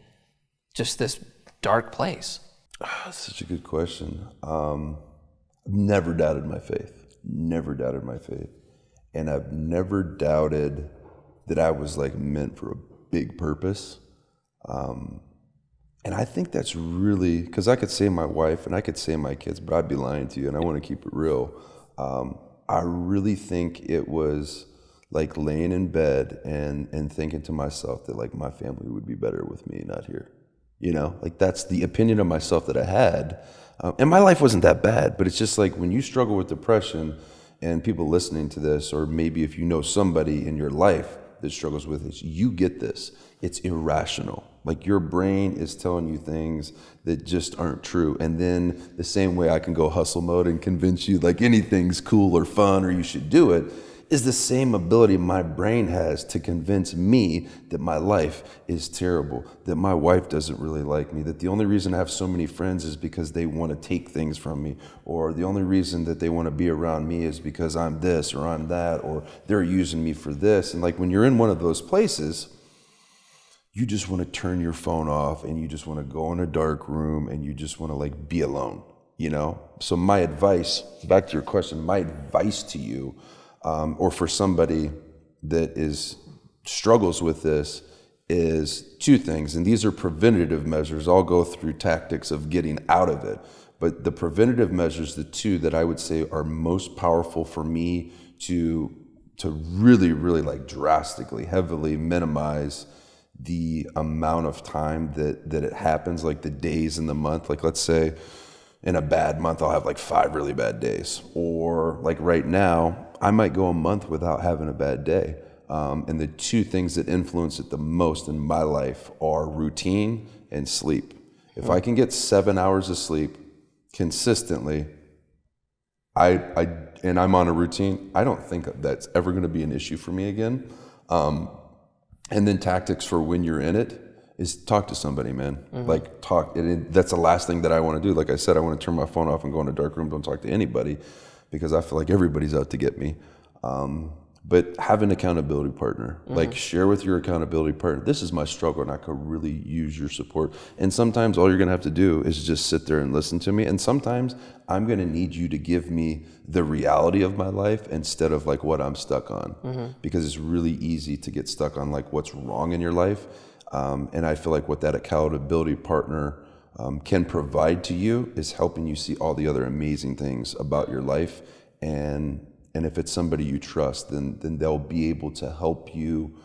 just this dark place? That's such a good question. I've never doubted my faith. And I've never doubted that I was like meant for a big purpose. And I think that's really, because I could say my wife and I could say my kids, but I'd be lying to you, and I want to keep it real. I really think it was like laying in bed and thinking to myself that like my family would be better with me not here. You know, like that's the opinion of myself that I had. And my life wasn't that bad, but it's just like when you struggle with depression, and people listening to this, or maybe if you know somebody in your life that struggles with it, you get this. It's irrational. Like your brain is telling you things that just aren't true. And then the same way I can go hustle mode and convince you like anything's cool or fun or you should do it, is the same ability my brain has to convince me that my life is terrible, that my wife doesn't really like me, that the only reason I have so many friends is because they want to take things from me, or the only reason that they want to be around me is because I'm this or I'm that, or they're using me for this. And like when you're in one of those places, you just want to turn your phone off and you just want to go in a dark room and you just want to like be alone, you know? So my advice, back to your question, my advice to you, or for somebody that struggles with this, is two things. And these are preventative measures. I'll go through tactics of getting out of it. But the preventative measures, the two that I would say are most powerful for me to really, really like drastically, heavily minimize the amount of time that it happens, like the days in the month. Like let's say in a bad month, I'll have like 5 really bad days. Or like right now, I might go a month without having a bad day. And the two things that influence it the most in my life are routine and sleep. If I can get 7 hours of sleep consistently, and I'm on a routine, I don't think that's ever going to be an issue for me again. And then tactics for when you're in it is talk to somebody, man. Like talk. That's the last thing that I want to do. Like I said, I want to turn my phone off and go in a dark room. Don't talk to anybody because I feel like everybody's out to get me. But have an accountability partner. Like share with your accountability partner, this is my struggle and I could really use your support. And sometimes all you're gonna have to do is just sit there and listen to me. And sometimes I'm gonna need you to give me the reality of my life instead of like what I'm stuck on. Because it's really easy to get stuck on like what's wrong in your life. And I feel like what that accountability partner can provide to you is helping you see all the other amazing things about your life. And if it's somebody you trust, then they'll be able to help you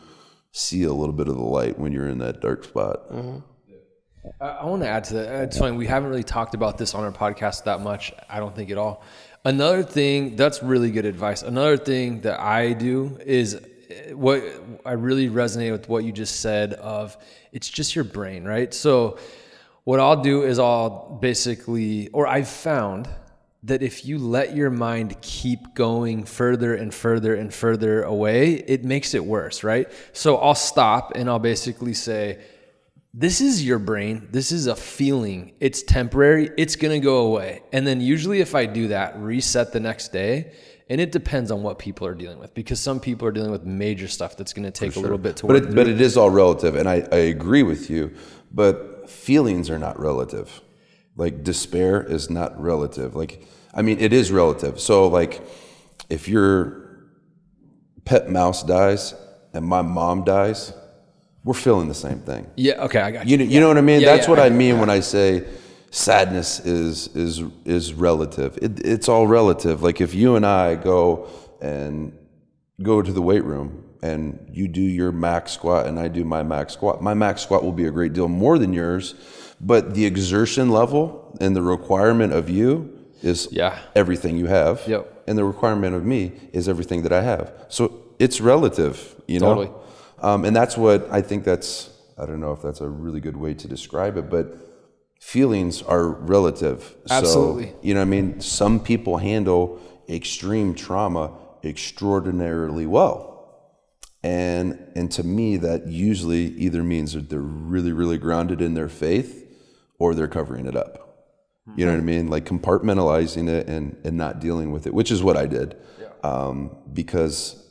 see a little bit of the light when you're in that dark spot. I want to add to that. It's funny, we haven't really talked about this on our podcast that much, I don't think at all. Another thing, that's really good advice. Another thing that I do is what I really resonate with what you just said of it's just your brain, right? So what I'll do is I'll basically, or I've found that if you let your mind keep going further and further and further away, it makes it worse, right? So I'll stop and I'll basically say, this is your brain. This is a feeling. It's temporary. It's going to go away. And then usually if I do that, reset the next day, and it depends on what people are dealing with, because some people are dealing with major stuff that's going to take a little bit to work through. But it is all relative, and I agree with you, but feelings are not relative. Like despair is not relative. Like, I mean, it is relative. So like if your pet mouse dies and my mom dies, we're feeling the same thing. Yeah, okay, I got you. You know what I mean? Yeah, That's what I mean when I say sadness is relative. It's all relative. Like if you and I go to the weight room and you do your max squat and I do my max squat will be a great deal more than yours, but the exertion level and the requirement of you is everything you have. Yep. And the requirement of me is everything that I have. So it's relative, you know? Totally. And that's what I think I don't know if that's a really good way to describe it, but feelings are relative. Absolutely. So, you know what I mean? Some people handle extreme trauma extraordinarily well. And to me, that usually either means that they're really, really grounded in their faith or they're covering it up. You know what I mean? Like compartmentalizing it and not dealing with it, which is what I did. Because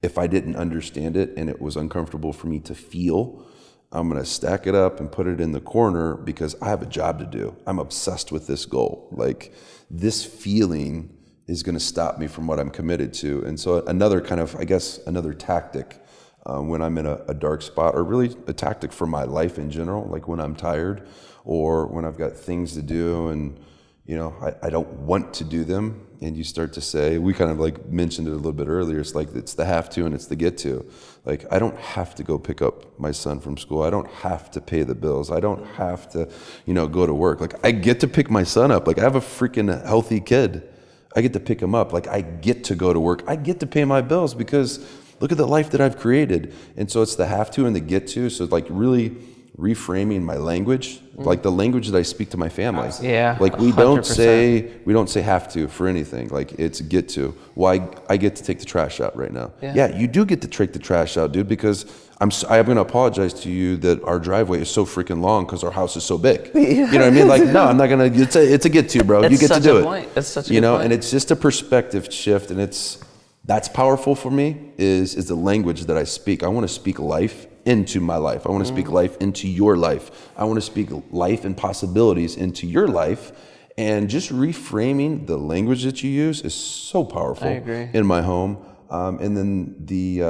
if I didn't understand it and it was uncomfortable for me to feel, I'm going to stack it up and put it in the corner because I have a job to do. I'm obsessed with this goal. Like this feeling is going to stop me from what I'm committed to. And so another kind of, I guess, another tactic when I'm in a dark spot, or really a tactic for my life in general, like when I'm tired or when I've got things to do and, you know, I don't want to do them. And you start to say, we kind of like mentioned it a little bit earlier, it's like it's the have to and it's the get to. Like I don't have to go pick up my son from school. I don't have to pay the bills. I don't have to, you know, go to work. Like I get to pick my son up. Like I have a freaking healthy kid. I get to pick him up. Like I get to go to work. I get to pay my bills because look at the life that I've created. And so it's the have to and the get to. So it's like really reframing my language, like the language that I speak to my family. Yeah. Like we don't say have to for anything. Like it's get to. Why I get to take the trash out right now. Yeah, you do get to take the trash out, dude, because I'm going to apologize to you that our driveway is so freaking long because our house is so big. You know what I mean? Like, no, I'm not going to, it's a get to, bro. You get to do it. That's such a you good know, point. and it's just a perspective shift, and that's powerful for me is the language that I speak. I want to speak life into my life. I want to speak life into your life. I want to speak life and possibilities into your life. And just reframing the language that you use is so powerful in my home. And then the,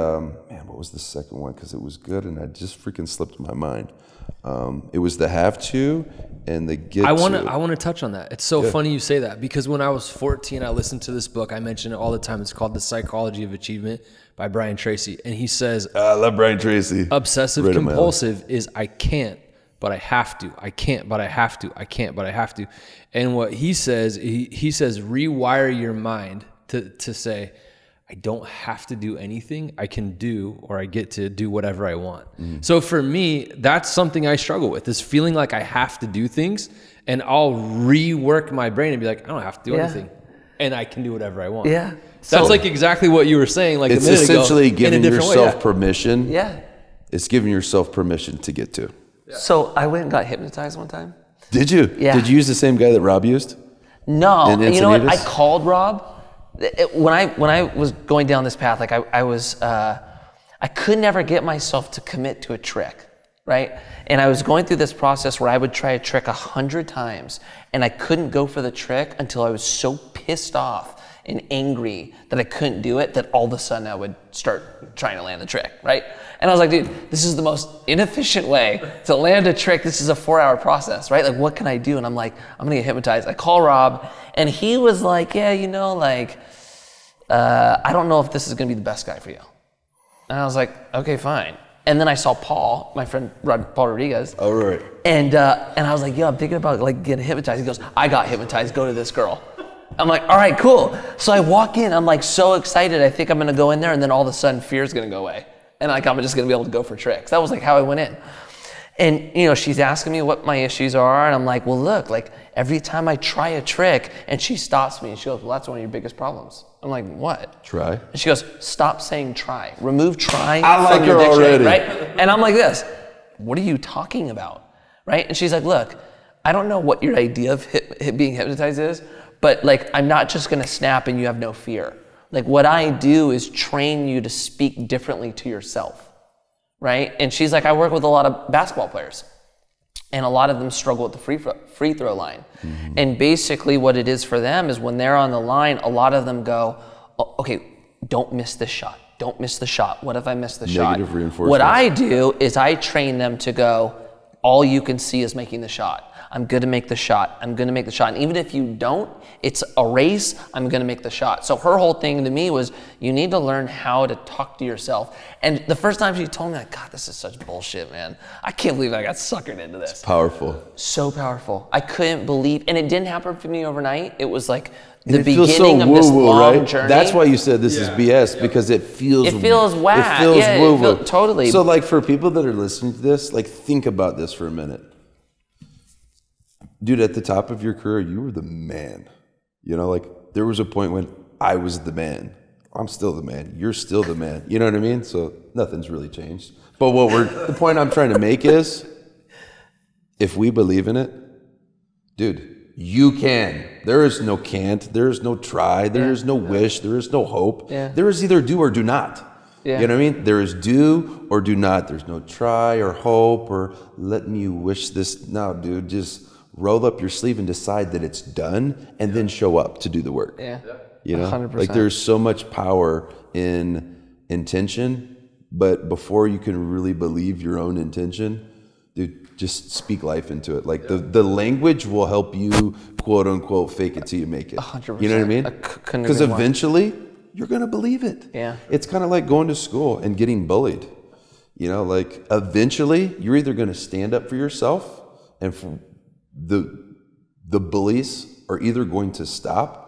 what was the second one? Because it was good and I just freaking slipped my mind. It was the have to and the get to. I want to touch on that. It's so funny you say that because when I was 14, I listened to this book. I mention it all the time. It's called The Psychology of Achievement by Brian Tracy. And he says, I love Brian Tracy. Obsessive compulsive is I can't, but I have to. I can't, but I have to. I can't, but I have to. And what he says, he says, rewire your mind to say, I don't have to do anything. I can do, or I get to do whatever I want. So for me, that's something I struggle with, is feeling like I have to do things, and I'll rework my brain and be like, I don't have to do anything, and I can do whatever I want. Yeah. That's like exactly what you were saying like a minute ago. It's essentially giving yourself way. permission. Yeah. It's giving yourself permission to get to. Yeah. So I went and got hypnotized one time. Did you? Yeah. Did you use the same guy that Rob used? No. And you know what? I called Rob. When I was going down this path, like I could never get myself to commit to a trick, right? And I was going through this process where I would try a trick 100 times, and I couldn't go for the trick until I was so pissed off and angry that I couldn't do it, that all of a sudden I would start trying to land the trick, right? And I was like, dude, this is the most inefficient way to land a trick. This is a 4-hour process, right? Like, what can I do? And I'm like, I'm gonna get hypnotized. I call Rob, and he was like, yeah, you know, like, I don't know if this is gonna be the best guy for you. And I was like, okay, fine. And then I saw Paul, my friend Paul Rodriguez. Oh, right. And I was like, yo, I'm thinking about like getting hypnotized. He goes, I got hypnotized, go to this girl. I'm like, all right, cool. So I walk in, I'm like so excited. I think I'm gonna go in there, and then all of a sudden fear's gonna go away. And like, I'm just gonna be able to go for tricks. That was like how I went in. And you know, she's asking me what my issues are, and I'm like, well, look, like every time I try a trick, and she stops me, and she goes, well, that's one of your biggest problems. I'm like, what? Try. And she goes, stop saying try. Remove try like from your her dictionary, already. right? And I'm like this, what are you talking about, right? And she's like, look, I don't know what your idea of being hypnotized is, but like, I'm not just gonna snap and you have no fear. Like, what I do is train you to speak differently to yourself, right? And she's like, I work with a lot of basketball players, and a lot of them struggle with the free throw line. Mm-hmm. And basically what it is for them is when they're on the line, a lot of them go, oh, okay, don't miss this shot. Don't miss the shot. What if I miss the shot? Negative reinforcement. What I do is I train them to go, all you can see is making the shot. I'm going to make the shot. I'm going to make the shot. And even if you don't, it's a race. I'm going to make the shot. So her whole thing to me was, you need to learn how to talk to yourself. And the first time she told me, like, God, this is such bullshit, man. I can't believe I got suckered into this. It's powerful. So powerful. I couldn't believe, and it didn't happen for me overnight. It was like And the beginning of this long journey. That's why you said this is BS, because it feels whack. It feels woo-woo. Totally. So like, for people that are listening to this, like, think about this for a minute. Dude, at the top of your career, you were the man. You know, like, there was a point when I was the man. I'm still the man. You're still the man. You know what I mean? So nothing's really changed. But the point I'm trying to make is, if we believe in it, dude, you can. There is no can't. There is no try. There is no wish. There is no hope. Yeah. There is either do or do not. Yeah. You know what I mean? There is do or do not. There's no try or hope or let me wish this. No, dude, just roll up your sleeve and decide that it's done, and then show up to do the work. Yeah. You know, 100%. like, there's so much power in intention, but before you can really believe your own intention, dude, just speak life into it. Like, the language will help you, quote unquote, fake it till you make it. 100%. You know what I mean? Because eventually you're going to believe it. Yeah. It's kind of like going to school and getting bullied. You know, like, eventually you're either going to stand up for yourself, and for the bullies are either going to stop,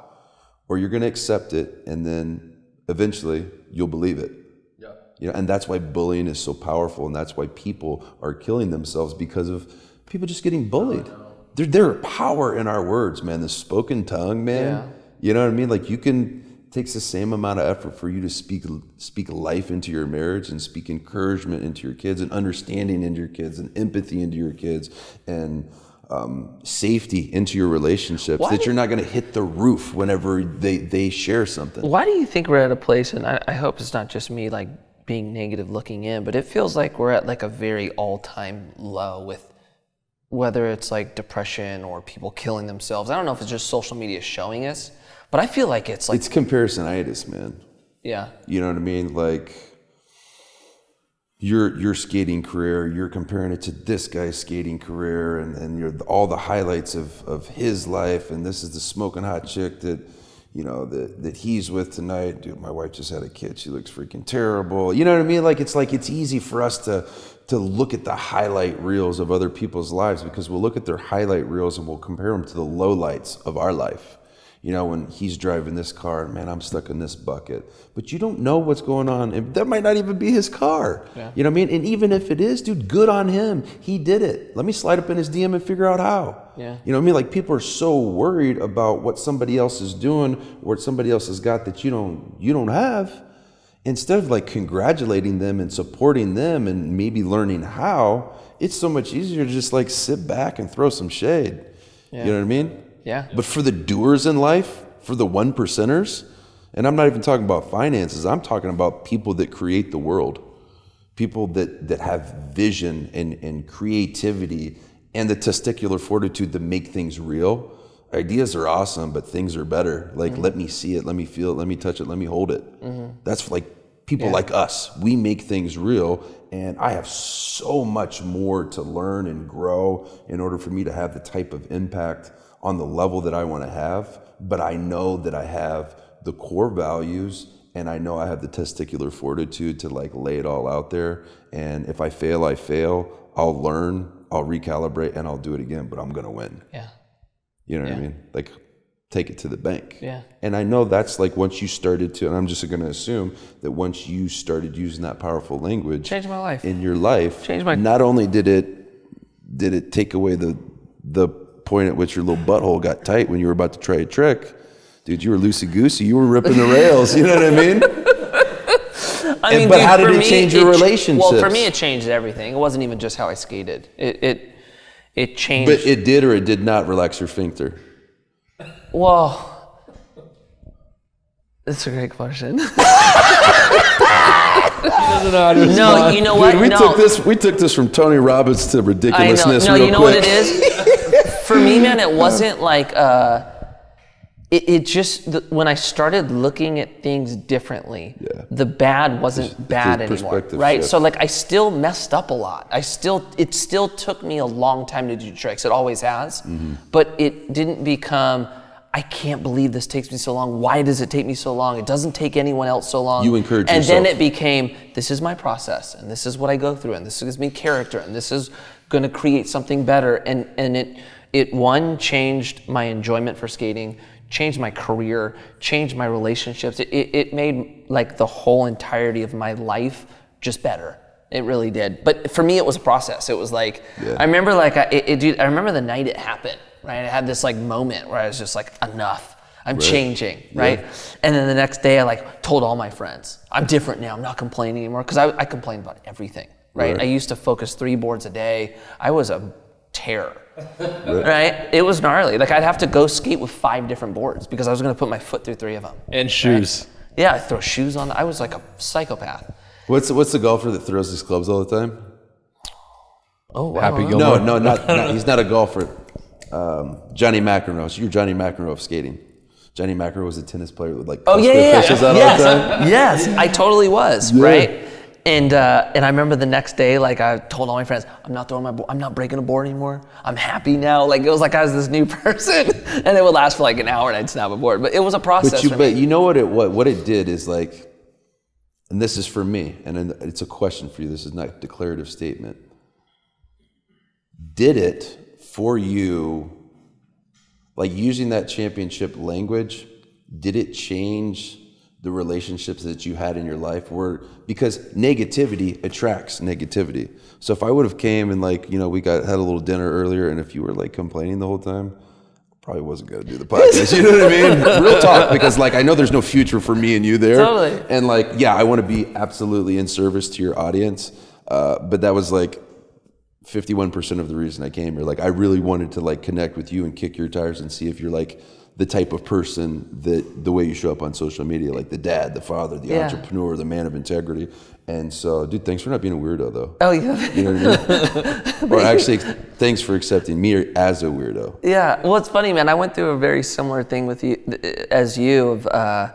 or you're going to accept it, and then eventually you'll believe it. Yeah. You know, and that's why bullying is so powerful, and that's why people are killing themselves, because of people just getting bullied. There are power in our words, man. The spoken tongue, man. Yeah. You know what I mean? Like, it takes the same amount of effort for you to speak life into your marriage, and speak encouragement into your kids, and understanding into your kids, and empathy into your kids, and safety into your relationships, that you're not going to hit the roof whenever they share something. Why do you think we're at a place, and I hope it's not just me like being negative looking in, but it feels like we're at like a very all-time low with whether it's like depression or people killing themselves. I don't know if it's just social media showing us, but I feel like it's like... It's comparisonitis, man. Yeah. You know what I mean? Like, your skating career, you're comparing it to this guy's skating career, and you're all the highlights of his life, and this is the smoking hot chick that, you know, that he's with tonight. Dude, my wife just had a kid. She looks freaking terrible. You know what I mean? Like, it's easy for us to look at the highlight reels of other people's lives, because we'll look at their highlight reels and we'll compare them to the lowlights of our life. You know, when he's driving this car, man, I'm stuck in this bucket. But you don't know what's going on. And that might not even be his car. Yeah. You know what I mean? And even if it is, dude, good on him. He did it. Let me slide up in his DM and figure out how. Yeah. You know what I mean? Like, people are so worried about what somebody else is doing or what somebody else has got that you don't have. Instead of like congratulating them and supporting them and maybe learning how, it's so much easier to just like sit back and throw some shade. Yeah. You know what I mean? Yeah. But for the doers in life, for the 1%ers, and I'm not even talking about finances, I'm talking about people that create the world, people that have vision and creativity and the testicular fortitude to make things real. Ideas are awesome, but things are better. Like, let me see it, let me feel it, let me touch it, let me hold it. That's like people like us. We make things real, and I have so much more to learn and grow in order for me to have the type of impact on the level that I want to have. But I know that I have the core values, and I know I have the testicular fortitude to like lay it all out there. And if I fail, I fail. I'll learn, I'll recalibrate, and I'll do it again, but I'm going to win. Yeah. You know what I mean? Like, take it to the bank. Yeah. And I know that's like once you started to, and I'm just going to assume that once you started using that powerful language, changed my life. In your life, changed my. Not only did it take away the point at which your little butthole got tight when you were about to try a trick, dude, you were loosey goosey. You were ripping the rails. You know what I mean? But dude, how did it change your relationships? Well, for me, it changed everything. It wasn't even just how I skated. It changed. But it did or it did not relax your sphincter? Well, that's a great question. No, you know what? Dude, we took this from Tony Robbins to ridiculousness. No, you know what it is? For me, man, it wasn't like it just when I started looking at things differently, the bad wasn't bad anymore, right? Shift. So like I still messed up a lot. It still took me a long time to do tricks. It always has, but it didn't become. I can't believe this takes me so long. Why does it take me so long? It doesn't take anyone else so long. You encourage yourself. And then it became, this is my process, and this is what I go through, and this gives me character, and this is going to create something better. And it one, changed my enjoyment for skating, changed my career, changed my relationships. It made like the whole entirety of my life just better. It really did. But for me, it was a process. It was like, I remember like, I remember the night it happened. Right, I had this like moment where I was just like, enough. I'm changing, right? Yeah. And then the next day, I like told all my friends, I'm different now. I'm not complaining anymore, because I complained about everything, right? I used to focus 3 boards a day. I was a terror, right? It was gnarly. Like I'd have to go skate with 5 different boards because I was going to put my foot through 3 of them. And shoes. Right? Yeah, I throw shoes on. I was like a psychopath. What's the golfer that throws his clubs all the time? Oh, wow. Happy Gilmore? No, not he's not a golfer. Johnny McEnroe. So you're Johnny McEnroe of skating. Johnny McEnroe was a tennis player with like fishes out all the time. Yes, I totally was, right? And I remember the next day, like I told all my friends, I'm not throwing my board, I'm not breaking a board anymore. I'm happy now. Like it was like I was this new person, and it would last for like an hour, and I'd snap a board. But it was a process. But you know what it did is like, and this is for me, and it's a question for you. This is not a declarative statement. Did it for you, like using that championship language, did it change the relationships that you had in your life? Because negativity attracts negativity. So if I would have came and like, you know, we had a little dinner earlier, and if you were like complaining the whole time, I probably wasn't gonna do the podcast. You know what I mean? Real talk, because like I know there's no future for me and you there. Totally. And like, yeah, I want to be absolutely in service to your audience, but that was like 51% of the reason I came here. Like I really wanted to like connect with you and kick your tires and see if you're like the type of person that the way you show up on social media, like the dad, the father, the entrepreneur, the man of integrity. And so, dude, thanks for not being a weirdo though. Oh yeah. You know what I mean? Or actually, thanks for accepting me as a weirdo. Yeah. Well, it's funny, man. I went through a very similar thing with you as you. I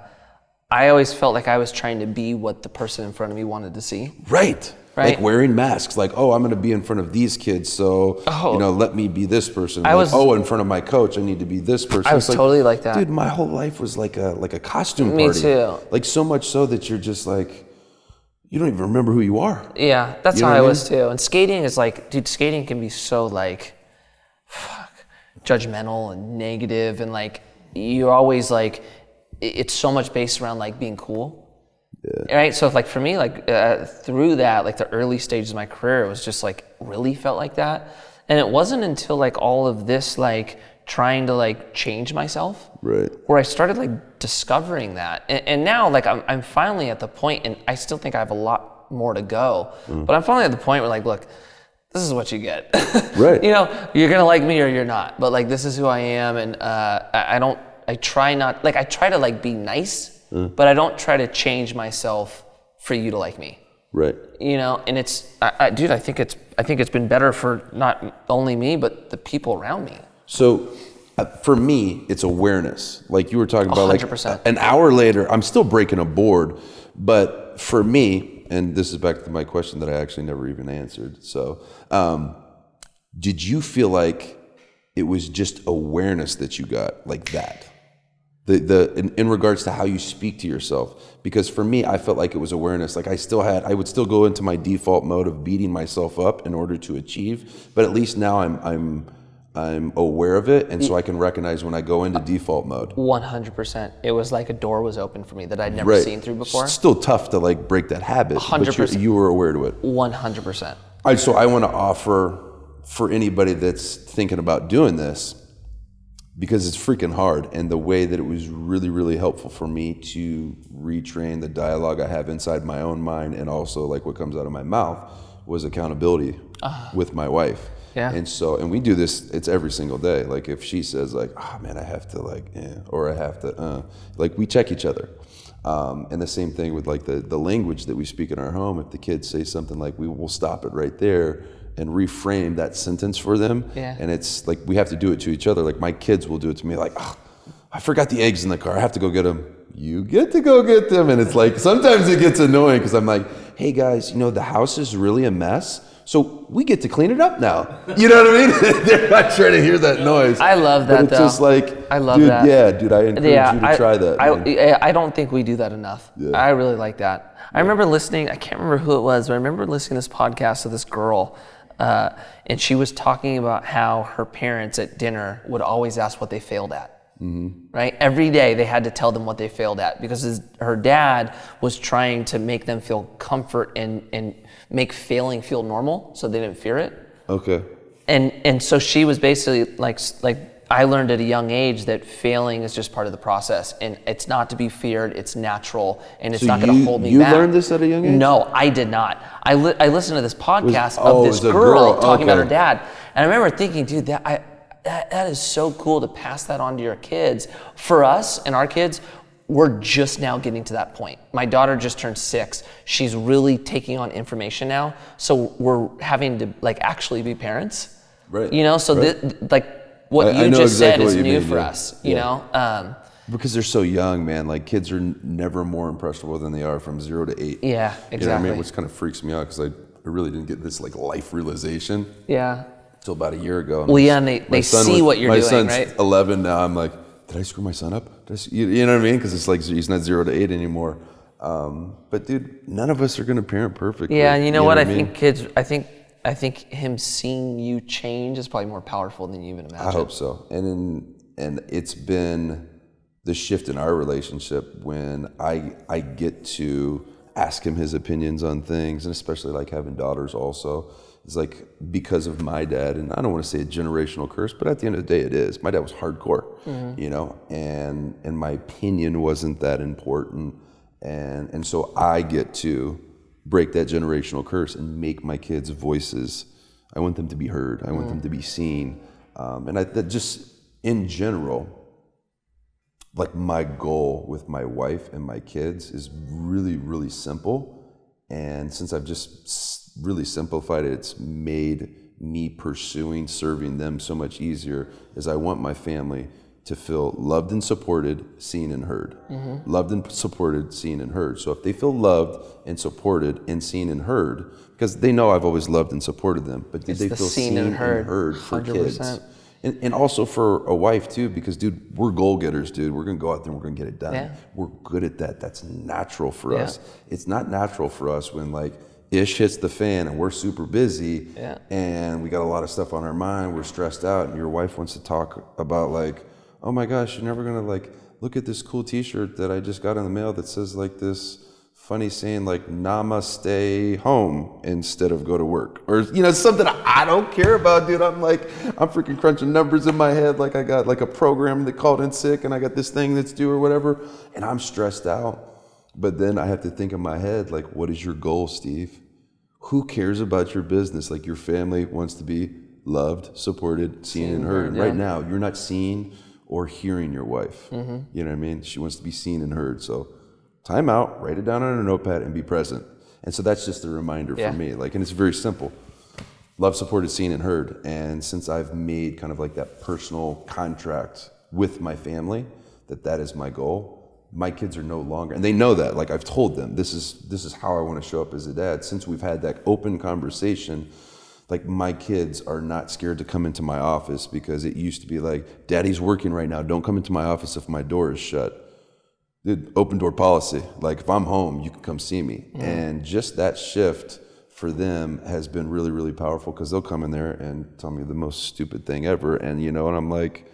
always felt like I was trying to be what the person in front of me wanted to see. Right. Like wearing masks, like, oh, I'm going to be in front of these kids, so, you know, let me be this person. In front of my coach, I need to be this person. I was totally like that. Dude, my whole life was like a costume party. Me too. Like so much so that you're just like, you don't even remember who you are. Yeah, that's how I was too. And skating is like, dude, skating can be so like, judgmental and negative and like, you're always like, it's so much based around like being cool. Yeah. Right. So if, like for me, like through that, like the early stages of my career, it was just like really felt like that. And it wasn't until like all of this, like trying to like change myself, right, where I started like discovering that. And now like I'm finally at the point, and I still think I have a lot more to go, but I'm finally at the point where like, look, this is what you get. Right. You know, you're gonna like me or you're not, but like this is who I am. And I try to like be nice, but I don't try to change myself for you to like me. Right. You know, and it's, dude, I think it's been better for not only me, but the people around me. So for me, it's awareness. Like you were talking about, 100%. like an hour later, I'm still breaking a board, but for me, and this is back to my question that I actually never even answered. So, did you feel like it was just awareness that you got like that? In regards to how you speak to yourself, because for me, I felt like it was awareness. Like I would still go into my default mode of beating myself up in order to achieve, but at least now I'm aware of it, and so I can recognize when I go into default mode. 100%. It was like a door was open for me that I'd never seen through before. It's still tough to like break that habit. 100%. But you were aware to it. 100%. All right, so I want to offer for anybody that's thinking about doing this, because it's freaking hard, and the way that it was really, really helpful for me to retrain the dialogue I have inside my own mind, and also like what comes out of my mouth, was accountability with my wife. Yeah. And we do this, it's every single day. Like if she says like, oh man, I have to like, or I have to, like we check each other. And the same thing with like the language that we speak in our home. If the kids say something, like we will stop it right there and reframe that sentence for them. Yeah. And it's like, we have to do it to each other. Like my kids will do it to me, like, oh, I forgot the eggs in the car, I have to go get them. You get to go get them. And it's like, sometimes it gets annoying because I'm like, hey guys, you know, the house is really a mess, so we get to clean it up now. You know what I mean? They're not trying to hear that noise. I love that, but it's just like, I love dude, that. Yeah, dude, I encourage you to try that. I don't think we do that enough. Yeah. I really like that. I remember listening, I can't remember who it was, but I remember listening to this podcast of this girl, and she was talking about how her parents at dinner would always ask what they failed at. Mm-hmm. Right? Every day they had to tell them what they failed at, because her dad was trying to make them feel comfort and make failing feel normal, so they didn't fear it. Okay. And so she was basically like I learned at a young age that failing is just part of the process, and it's not to be feared, it's natural, and it's not going to hold me back. You learned this at a young age? No, I did not. I listened to this podcast of this girl talking about her dad, and I remember thinking, dude, that is so cool to pass that on to your kids. For us and our kids, we're just now getting to that point. My daughter just turned 6. She's really taking on information now, so we're having to like actually be parents. Right. You know, so like what you just said is new for us. You know. Because they're so young, man. Like kids are never more impressionable than they are from 0 to 8. Yeah, exactly. You know what I mean? Which kind of freaks me out, because I really didn't get this like life realization. Yeah. Until about a year ago. Well, yeah, and they see what you're doing, right? My son's 11 now. I'm like, did I screw my son up? You know what I mean? Because it's like he's not 0 to 8 anymore. But dude, none of us are going to parent perfectly. Yeah, and you know what? I think kids. I think him seeing you change is probably more powerful than you even imagine. I hope so. And it's been the shift in our relationship when I get to ask him his opinions on things, and especially like having daughters also. It's like because of my dad, and I don't want to say a generational curse, but at the end of the day, it is. My dad was hardcore, you know, and my opinion wasn't that important, and so I get to break that generational curse and make my kids' voices. I want them to be heard. I want them to be seen, and that just in general, like my goal with my wife and my kids is really, really simple, and since I've just really simplified it, it's made me pursuing serving them so much easier, is I want my family to feel loved and supported, seen and heard. Mm-hmm. Loved and supported, seen and heard. So if they feel loved and supported and seen and heard, because they know I've always loved and supported them, but did they feel seen and heard for 100%. Kids? And also for a wife too, because dude, we're goal getters, dude. We're gonna go out there and we're gonna get it done. Yeah. We're good at that. That's natural for us. It's not natural for us when like ish hits the fan and we're super busy and we got a lot of stuff on our mind, we're stressed out, and your wife wants to talk about like, oh my gosh, you're never gonna like look at this cool T-shirt that I just got in the mail that says like this funny saying like namaste home instead of go to work, or you know, something I don't care about, dude. I'm freaking crunching numbers in my head, like I got like a program that called in sick and I got this thing that's due or whatever, and I'm stressed out. But then I have to think in my head, like, what is your goal, Steve? Who cares about your business? Like, your family wants to be loved, supported, seen and heard. Yeah. Right now, you're not seeing or hearing your wife. You know what I mean? She wants to be seen and heard. So time out, write it down on a notepad and be present. And so that's just a reminder for me. Like, and it's very simple. Love, supported, seen and heard. And since I've made kind of like that personal contract with my family, that is my goal, my kids are no longer, and they know that, like I've told them, this is how I want to show up as a dad. Since we've had that open conversation, like my kids are not scared to come into my office, because it used to be like, Daddy's working right now, don't come into my office if my door is shut. Dude, open door policy. Like, if I'm home, you can come see me. And just that shift for them has been really, really powerful, because they'll come in there and tell me the most stupid thing ever. And, you know, and I'm like,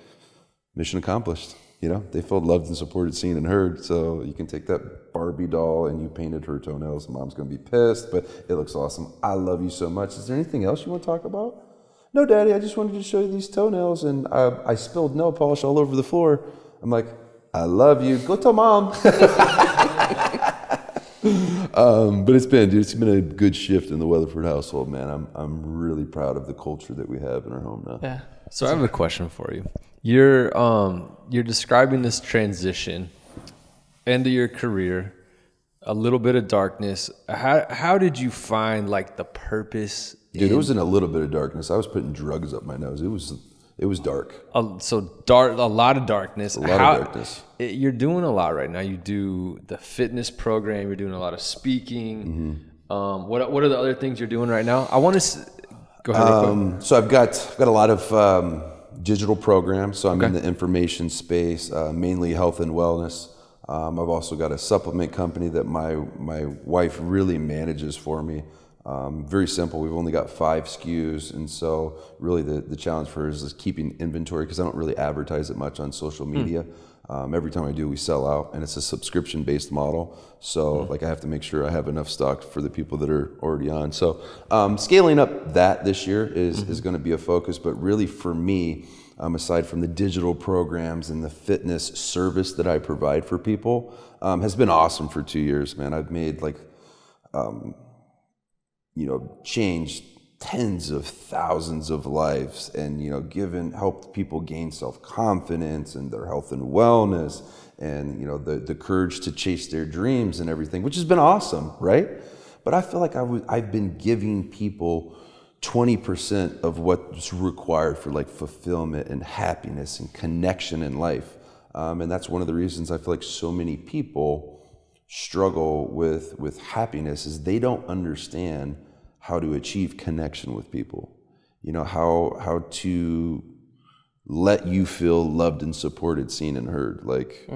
mission accomplished. You know, they felt loved and supported, seen and heard. So you can take that Barbie doll and you painted her toenails. Mom's going to be pissed, but it looks awesome. I love you so much. Is there anything else you want to talk about? No, Daddy, I just wanted to show you these toenails, and I spilled nail polish all over the floor. I'm like, I love you. Go tell Mom. But it's been a good shift in the Weatherford household, man. I'm really proud of the culture that we have in our home now. Yeah. So I have a question for you. You're describing this transition into your career, a little bit of darkness. How did you find like the purpose? Dude, it was in a little bit of darkness. I was putting drugs up my nose. It was dark. So dark, a lot of darkness. A lot of darkness. You're doing a lot right now. You do the fitness program. You're doing a lot of speaking. What are the other things you're doing right now? I want to go ahead. Real quick. So I've got a lot of digital programs. So I'm in the information space, mainly health and wellness. I've also got a supplement company that my wife really manages for me. Very simple. We've only got 5 SKUs, and so really the challenge for her is keeping inventory, because I don't really advertise it much on social media. Every time I do, we sell out, and it's a subscription-based model. So like I have to make sure I have enough stock for the people that are already on. So scaling up that this year is going to be a focus. But really for me, aside from the digital programs and the fitness service that I provide for people, has been awesome for 2 years, man. I've made changed tens of thousands of lives, and helped people gain self-confidence and their health and wellness, and the courage to chase their dreams and everything, which has been awesome, right? But I feel like I've been giving people 20% of what's required for like fulfillment and happiness and connection in life, and that's one of the reasons I feel like so many people struggle with happiness, is they don't understand how to achieve connection with people. How to let you feel loved and supported, seen and heard. Like,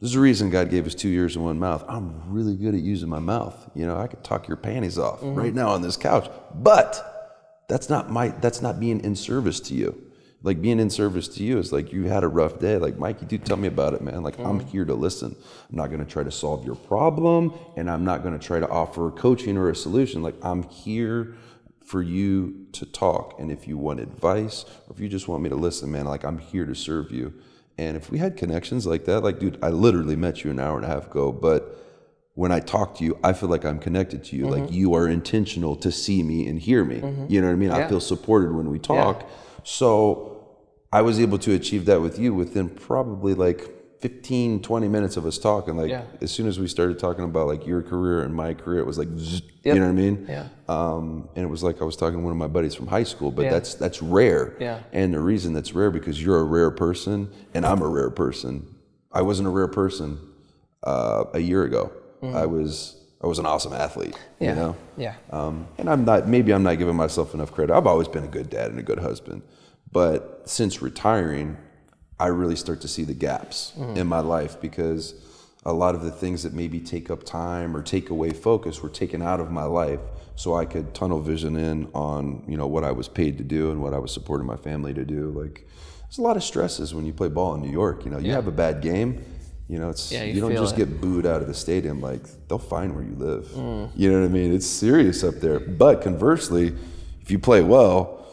there's a reason God gave us 2 ears and 1 mouth. I'm really good at using my mouth. I could talk your panties off right now on this couch, but that's not being in service to you. Like, being in service to you is like, you had a rough day. Like, Mikey, dude, tell me about it, man. Like, I'm here to listen. I'm not going to try to solve your problem, and I'm not going to try to offer coaching or a solution. Like, I'm here for you to talk. And if you want advice, or if you just want me to listen, man, like, I'm here to serve you. And if we had connections like that, like, dude, I literally met you an hour and a half ago, but when I talk to you, I feel like I'm connected to you. Like, you are intentional to see me and hear me. You know what I mean? I feel supported when we talk. Yeah. So I was able to achieve that with you within probably like 15, 20 minutes of us talking. Like, as soon as we started talking about like your career and my career, it was like, zzz, you know what I mean? Yeah. And it was like I was talking to one of my buddies from high school, but that's rare. Yeah. And the reason that's rare, because you're a rare person and I'm a rare person. I wasn't a rare person a year ago. I was an awesome athlete, you know? Yeah. And maybe I'm not giving myself enough credit. I've always been a good dad and a good husband. But since retiring, I really start to see the gaps in my life, because a lot of the things that maybe take up time or take away focus were taken out of my life, so I could tunnel vision in on what I was paid to do and what I was supporting my family to do. Like, there's a lot of stresses when you play ball in New York. You know, you have a bad game, you know, it's you don't just get booed out of the stadium. Like, they'll find where you live. You know what I mean? It's serious up there. But conversely, if you play well,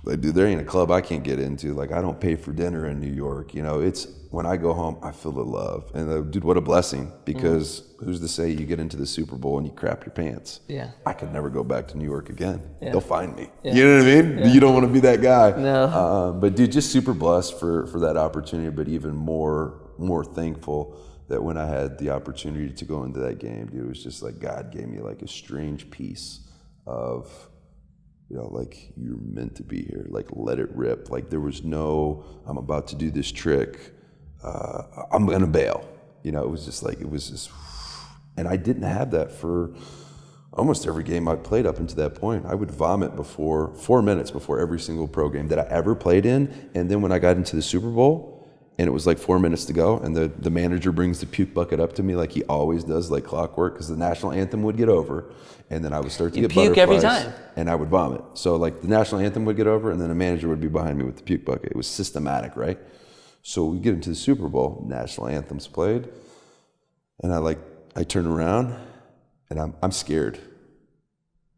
like, dude, there ain't a club I can't get into. Like, I don't pay for dinner in New York. You know, it's when I go home, I feel the love. And dude, what a blessing, because who's to say you get into the Super Bowl and you crap your pants? Yeah. I could never go back to New York again. Yeah. They'll find me. Yeah. You know what I mean? Yeah. You don't want to be that guy. No. But dude, just super blessed for that opportunity, but even more thankful that when I had the opportunity to go into that game, dude, it was just like God gave me like a strange piece of, you know, like, you're meant to be here. Like, let it rip. Like, there was no, I'm about to do this trick. I'm gonna bail. You know, it was just, and I didn't have that for almost every game I played up until that point. I would vomit before 4 minutes before every single pro game that I ever played in. And then when I got into the Super Bowl, and it was like 4 minutes to go, and the manager brings the puke bucket up to me like he always does, like clockwork, because the national anthem would get over, and then I would start to get butterflies. Puke every time. And I would vomit. So like the national anthem would get over, and then the manager would be behind me with the puke bucket. It was systematic, right? So we get into the Super Bowl, national anthem's played, and I turn around, and I'm scared,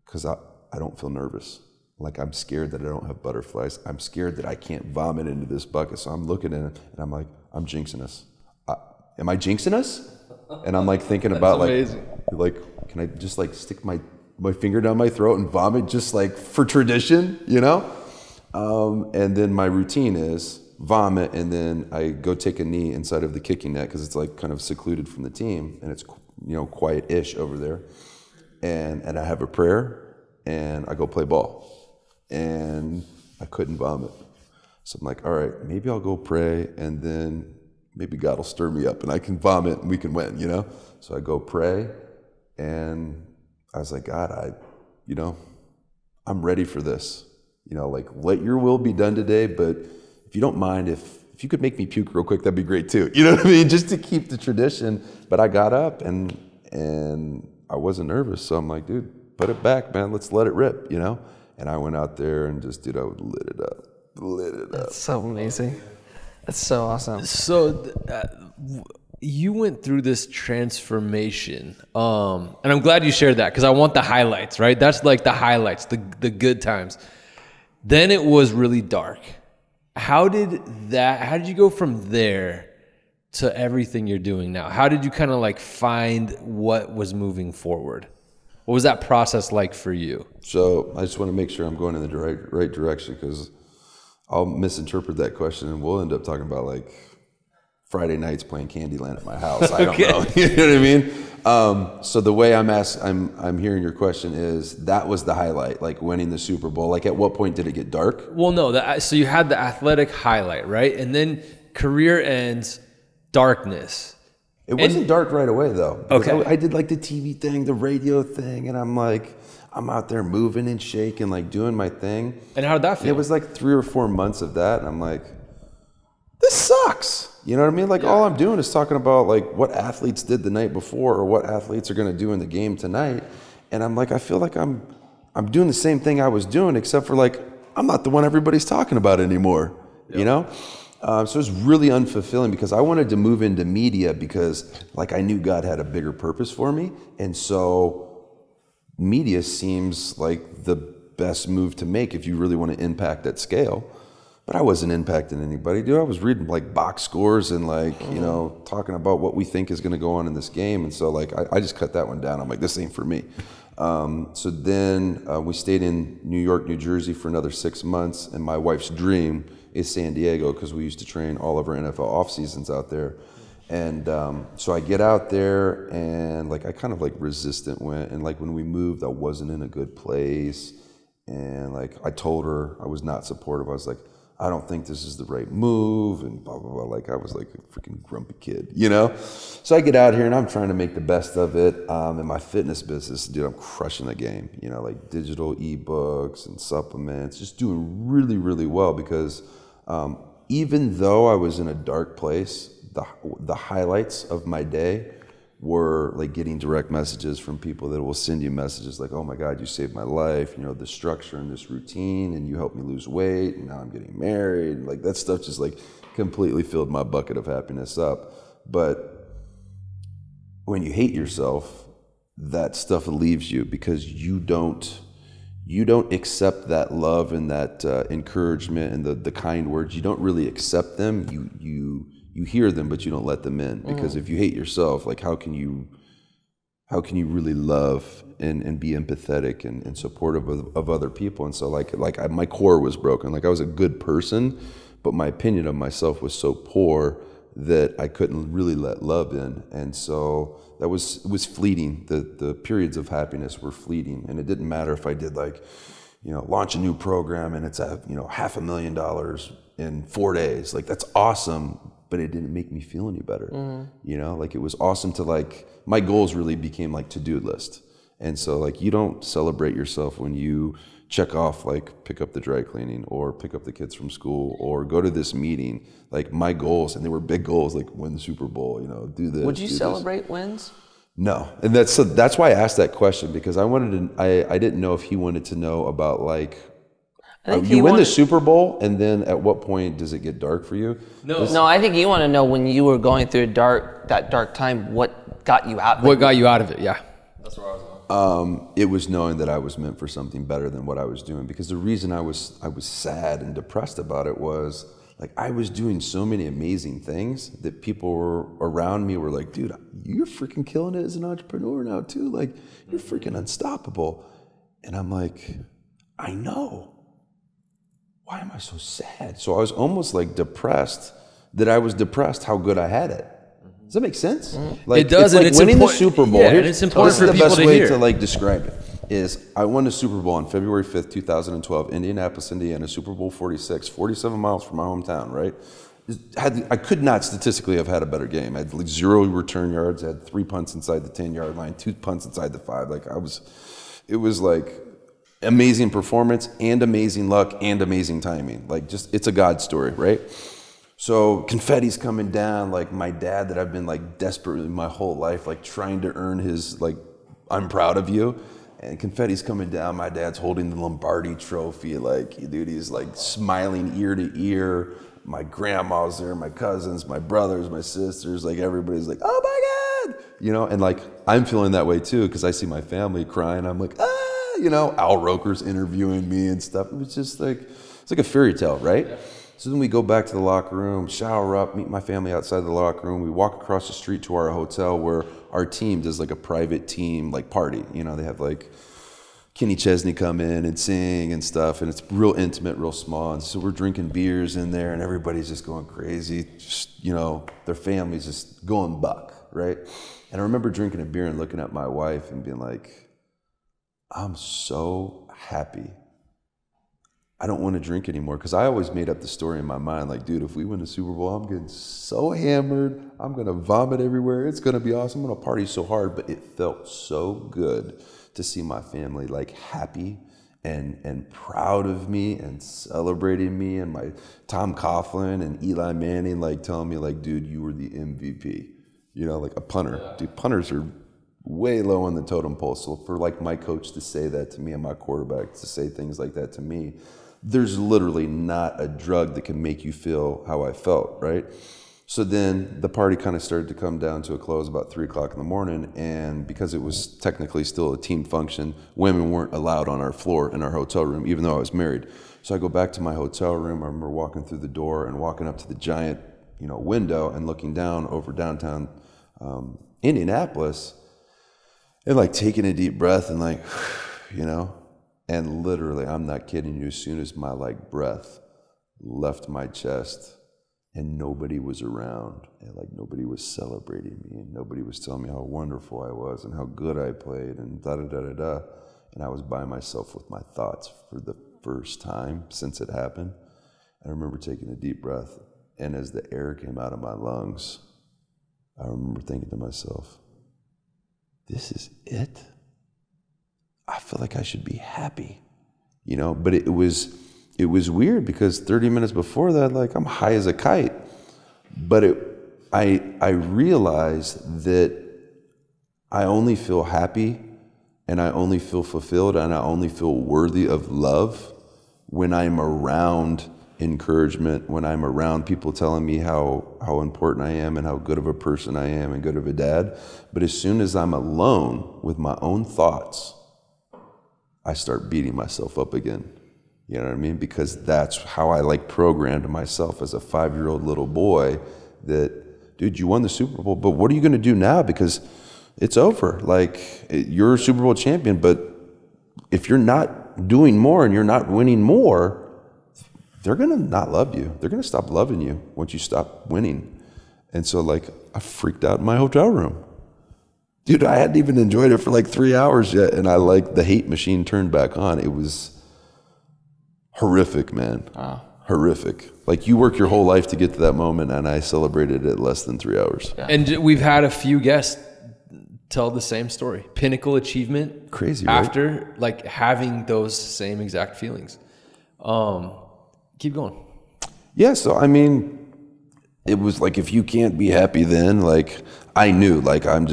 because I don't feel nervous. Like, I'm scared that I don't have butterflies. I'm scared that I can't vomit into this bucket. So I'm looking at it, and I'm like, I'm jinxing us. Am I jinxing us? And I'm like thinking about like, can I just like stick my finger down my throat and vomit just like for tradition, you know? And then my routine is vomit, and then I go take a knee inside of the kicking net, because it's like kind of secluded from the team, and it's, you know, quiet-ish over there. And I have a prayer, and I go play ball. And I couldn't vomit. So I'm like, all right, maybe I'll go pray, and then maybe God will stir me up and I can vomit and we can win, you know? So I go pray, and I was like, God, I'm ready for this. You know, like, let your will be done today, but if you don't mind, if you could make me puke real quick, that'd be great too. You know what I mean? Just to keep the tradition. But I got up, and I wasn't nervous. So I'm like, dude, put it back, man. Let's let it rip, you know? And I went out there and just, dude, I would lit it up. That's so amazing. That's so awesome. So you went through this transformation, and I'm glad you shared that, because I want the highlights, right? That's like the highlights, the good times. Then it was really dark. How did you go from there to everything you're doing now? How did you kind of like find what was moving forward? What was that process like for you? So I just want to make sure I'm going in the right direction, because I'll misinterpret that question and we'll end up talking about like Friday nights playing Candyland at my house. I don't know. You know what I mean? So the way I'm hearing your question is, that was the highlight, like winning the Super Bowl. Like, at what point did it get dark? Well, no. So you had the athletic highlight, right? And then career ends, darkness. It wasn't dark right away, though. Okay. I did like the TV thing, the radio thing, and I'm out there moving and shaking, like doing my thing. And how did that feel? It was like 3 or 4 months of that, and I'm like, this sucks. You know what I mean? Like, all I'm doing is talking about like what athletes did the night before, or what athletes are going to do in the game tonight. And I'm like, I feel like I'm doing the same thing I was doing, except for like, I'm not the one everybody's talking about anymore, you know? So it was really unfulfilling, because I wanted to move into media, because like I knew God had a bigger purpose for me. And so media seems like the best move to make if you really want to impact at scale. But I wasn't impacting anybody, dude. I was reading like box scores and like, you know, talking about what we think is going to go on in this game. And so like, I just cut that one down. I'm like, this ain't for me. So then we stayed in New York, New Jersey for another 6 months. And my wife's dream is San Diego, because we used to train all of our NFL off seasons out there. And so I get out there, and like I kind of like resistant went. And like when we moved, I wasn't in a good place. And like I told her I was not supportive. I was like, I don't think this is the right move, and blah, blah, blah. Like, I was like a freaking grumpy kid, you know? So I get out here, and I'm trying to make the best of it. In my fitness business, dude, I'm crushing the game, you know, like digital ebooks and supplements, just doing really, really well, because even though I was in a dark place, the highlights of my day were like getting direct messages from people that will send you messages like, oh my God, you saved my life, you know, the structure and this routine, and you helped me lose weight, and now I'm getting married. Like that stuff just like completely filled my bucket of happiness up. But when you hate yourself, that stuff leaves you because you don't accept that love and that encouragement and the kind words. You don't really accept them. You hear them, but you don't let them in, because if you hate yourself, like how can you really love and be empathetic and supportive of other people? And so my core was broken. Like I was a good person, but my opinion of myself was so poor that I couldn't really let love in. And so it was fleeting. The periods of happiness were fleeting, and it didn't matter if I did like, you know, launch a new program and it's at, you know, $500,000 in 4 days. Like that's awesome, but it didn't make me feel any better. You know, like it was awesome to like, my goals really became like to-do list. And so like you don't celebrate yourself when you check off like pick up the dry cleaning or pick up the kids from school or go to this meeting. Like my goals, and they were big goals, like win the Super Bowl, you know, do this. Would you celebrate wins? No. And that's why I asked that question, because I didn't know if he wanted to know about like, you win the Super Bowl, and then at what point does it get dark for you? No, I think you want to know when you were going through that dark time, what got you out? What got you out of it? Yeah, that's where I was going. It was knowing that I was meant for something better than what I was doing. Because the reason I was sad and depressed about it was like I was doing so many amazing things that people were around me were like, dude, you're freaking killing it as an entrepreneur now too. Like you're freaking unstoppable. And I'm like, I know. Why am I so sad? So I was almost like depressed that I was depressed how good I had it. Does that make sense? Like, it does. It's like it's winning the Super Bowl. Yeah, and it's important for people to hear. This is the best way to like describe it. Is I won the Super Bowl on February 5th, 2012, Indianapolis, Indiana, Super Bowl 46, 47 miles from my hometown, right? I could not statistically have had a better game. I had like 0 return yards. I had 3 punts inside the 10-yard line, 2 punts inside the 5. Like it was like amazing performance and amazing luck and amazing timing. Like just, it's a God story, right? So confetti's coming down, like my dad that I've been like desperately my whole life, like trying to earn his like, I'm proud of you. And confetti's coming down, my dad's holding the Lombardi trophy, like dude, he's like smiling ear to ear. My grandma's there, my cousins, my brothers, my sisters, like everybody's like, oh my God, you know? And like, I'm feeling that way too, because I see my family crying. I'm like, you know, Al Roker's interviewing me and stuff. It was just like, it's like a fairy tale, right? Yeah. So then we go back to the locker room, shower up, meet my family outside the locker room. We walk across the street to our hotel where our team does like a private team like party. You know, they have like Kenny Chesney come in and sing and stuff, and it's real intimate, real small. And so we're drinking beers in there, and everybody's just going crazy. Just, you know, their family's just going buck, right? And I remember drinking a beer and looking at my wife and being like, I'm so happy. I don't want to drink anymore, because I always made up the story in my mind, like, dude, if we win the Super Bowl, I'm getting so hammered. I'm going to vomit everywhere. It's going to be awesome. I'm going to party so hard. But it felt so good to see my family like happy and proud of me and celebrating me, and my Tom Coughlin and Eli Manning like telling me like, dude, you were the MVP. You know, like a punter. Yeah. Dude, punters are way low on the totem pole. So for like my coach to say that to me and my quarterback to say things like that to me, there's literally not a drug that can make you feel how I felt, right? So then the party kind of started to come down to a close about 3 o'clock in the morning. And because it was technically still a team function, women weren't allowed on our floor in our hotel room, even though I was married. So I go back to my hotel room. I remember walking through the door and walking up to the giant, you know, window and looking down over downtown Indianapolis and like taking a deep breath and like, you know, and literally, I'm not kidding you, as soon as my like breath left my chest and nobody was around, and like nobody was celebrating me, and nobody was telling me how wonderful I was and how good I played and da-da-da-da-da, and I was by myself with my thoughts for the first time since it happened. I remember taking a deep breath, and as the air came out of my lungs, I remember thinking to myself, this is it? I feel like I should be happy, you know, but it was weird, because 30 minutes before that, like I'm high as a kite, but I realized that I only feel happy and I only feel fulfilled and I only feel worthy of love when I'm around encouragement, when I'm around people telling me how important I am and how good of a person I am and good of a dad. But as soon as I'm alone with my own thoughts, I start beating myself up again. You know what I mean? Because that's how I like programmed myself as a 5-year-old little boy that, dude, you won the Super Bowl, but what are you going to do now? Because it's over. Like, you're a Super Bowl champion, but if you're not doing more and you're not winning more, they're going to not love you. They're going to stop loving you once you stop winning. And so, like, I freaked out in my hotel room. Dude, I hadn't even enjoyed it for like 3 hours yet, and the hate machine turned back on. It was horrific, man. Wow. Horrific. Like, you work your whole life to get to that moment, and I celebrated it less than 3 hours. Yeah. And we've had a few guests tell the same story. Pinnacle achievement. Crazy, right? After, like, having those same exact feelings. Keep going. Yeah, so, I mean, it was like, if you can't be happy then, like, I knew, like, I'm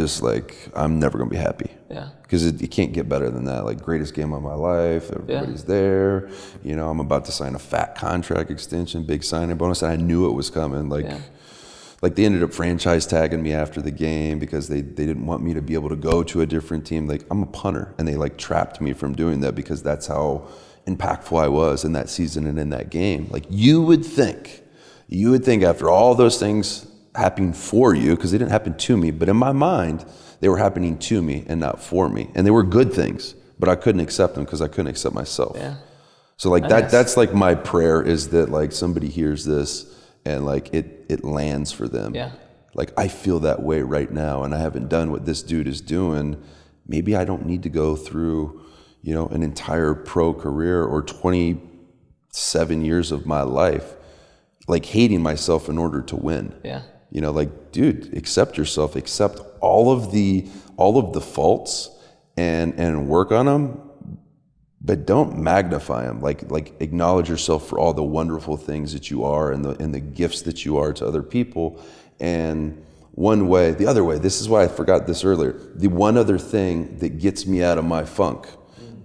never going to be happy. Yeah. Because it can't get better than that. Like, greatest game of my life. Everybody's there. You know, I'm about to sign a fat contract extension, big signing bonus. And I knew it was coming. Like, like they ended up franchise tagging me after the game because they didn't want me to be able to go to a different team. Like, I'm a punter. And they, like, trapped me from doing that because that's how impactful I was in that season and in that game. Like, you would think after all those things happening for you, because they didn't happen to me, but in my mind, they were happening to me and not for me. And they were good things, but I couldn't accept them because I couldn't accept myself. Yeah. So like that's like my prayer, is that like somebody hears this and like it lands for them. Yeah. Like, I feel that way right now, and I haven't done what this dude is doing. Maybe I don't need to go through, you know, an entire pro career or 27 years of my life like hating myself in order to win. Yeah. You know, like, dude, accept yourself, accept all of the faults and work on them, but don't magnify them. Like acknowledge yourself for all the wonderful things that you are and the gifts that you are to other people. And the other way, this is why I forgot this earlier. The one other thing that gets me out of my funk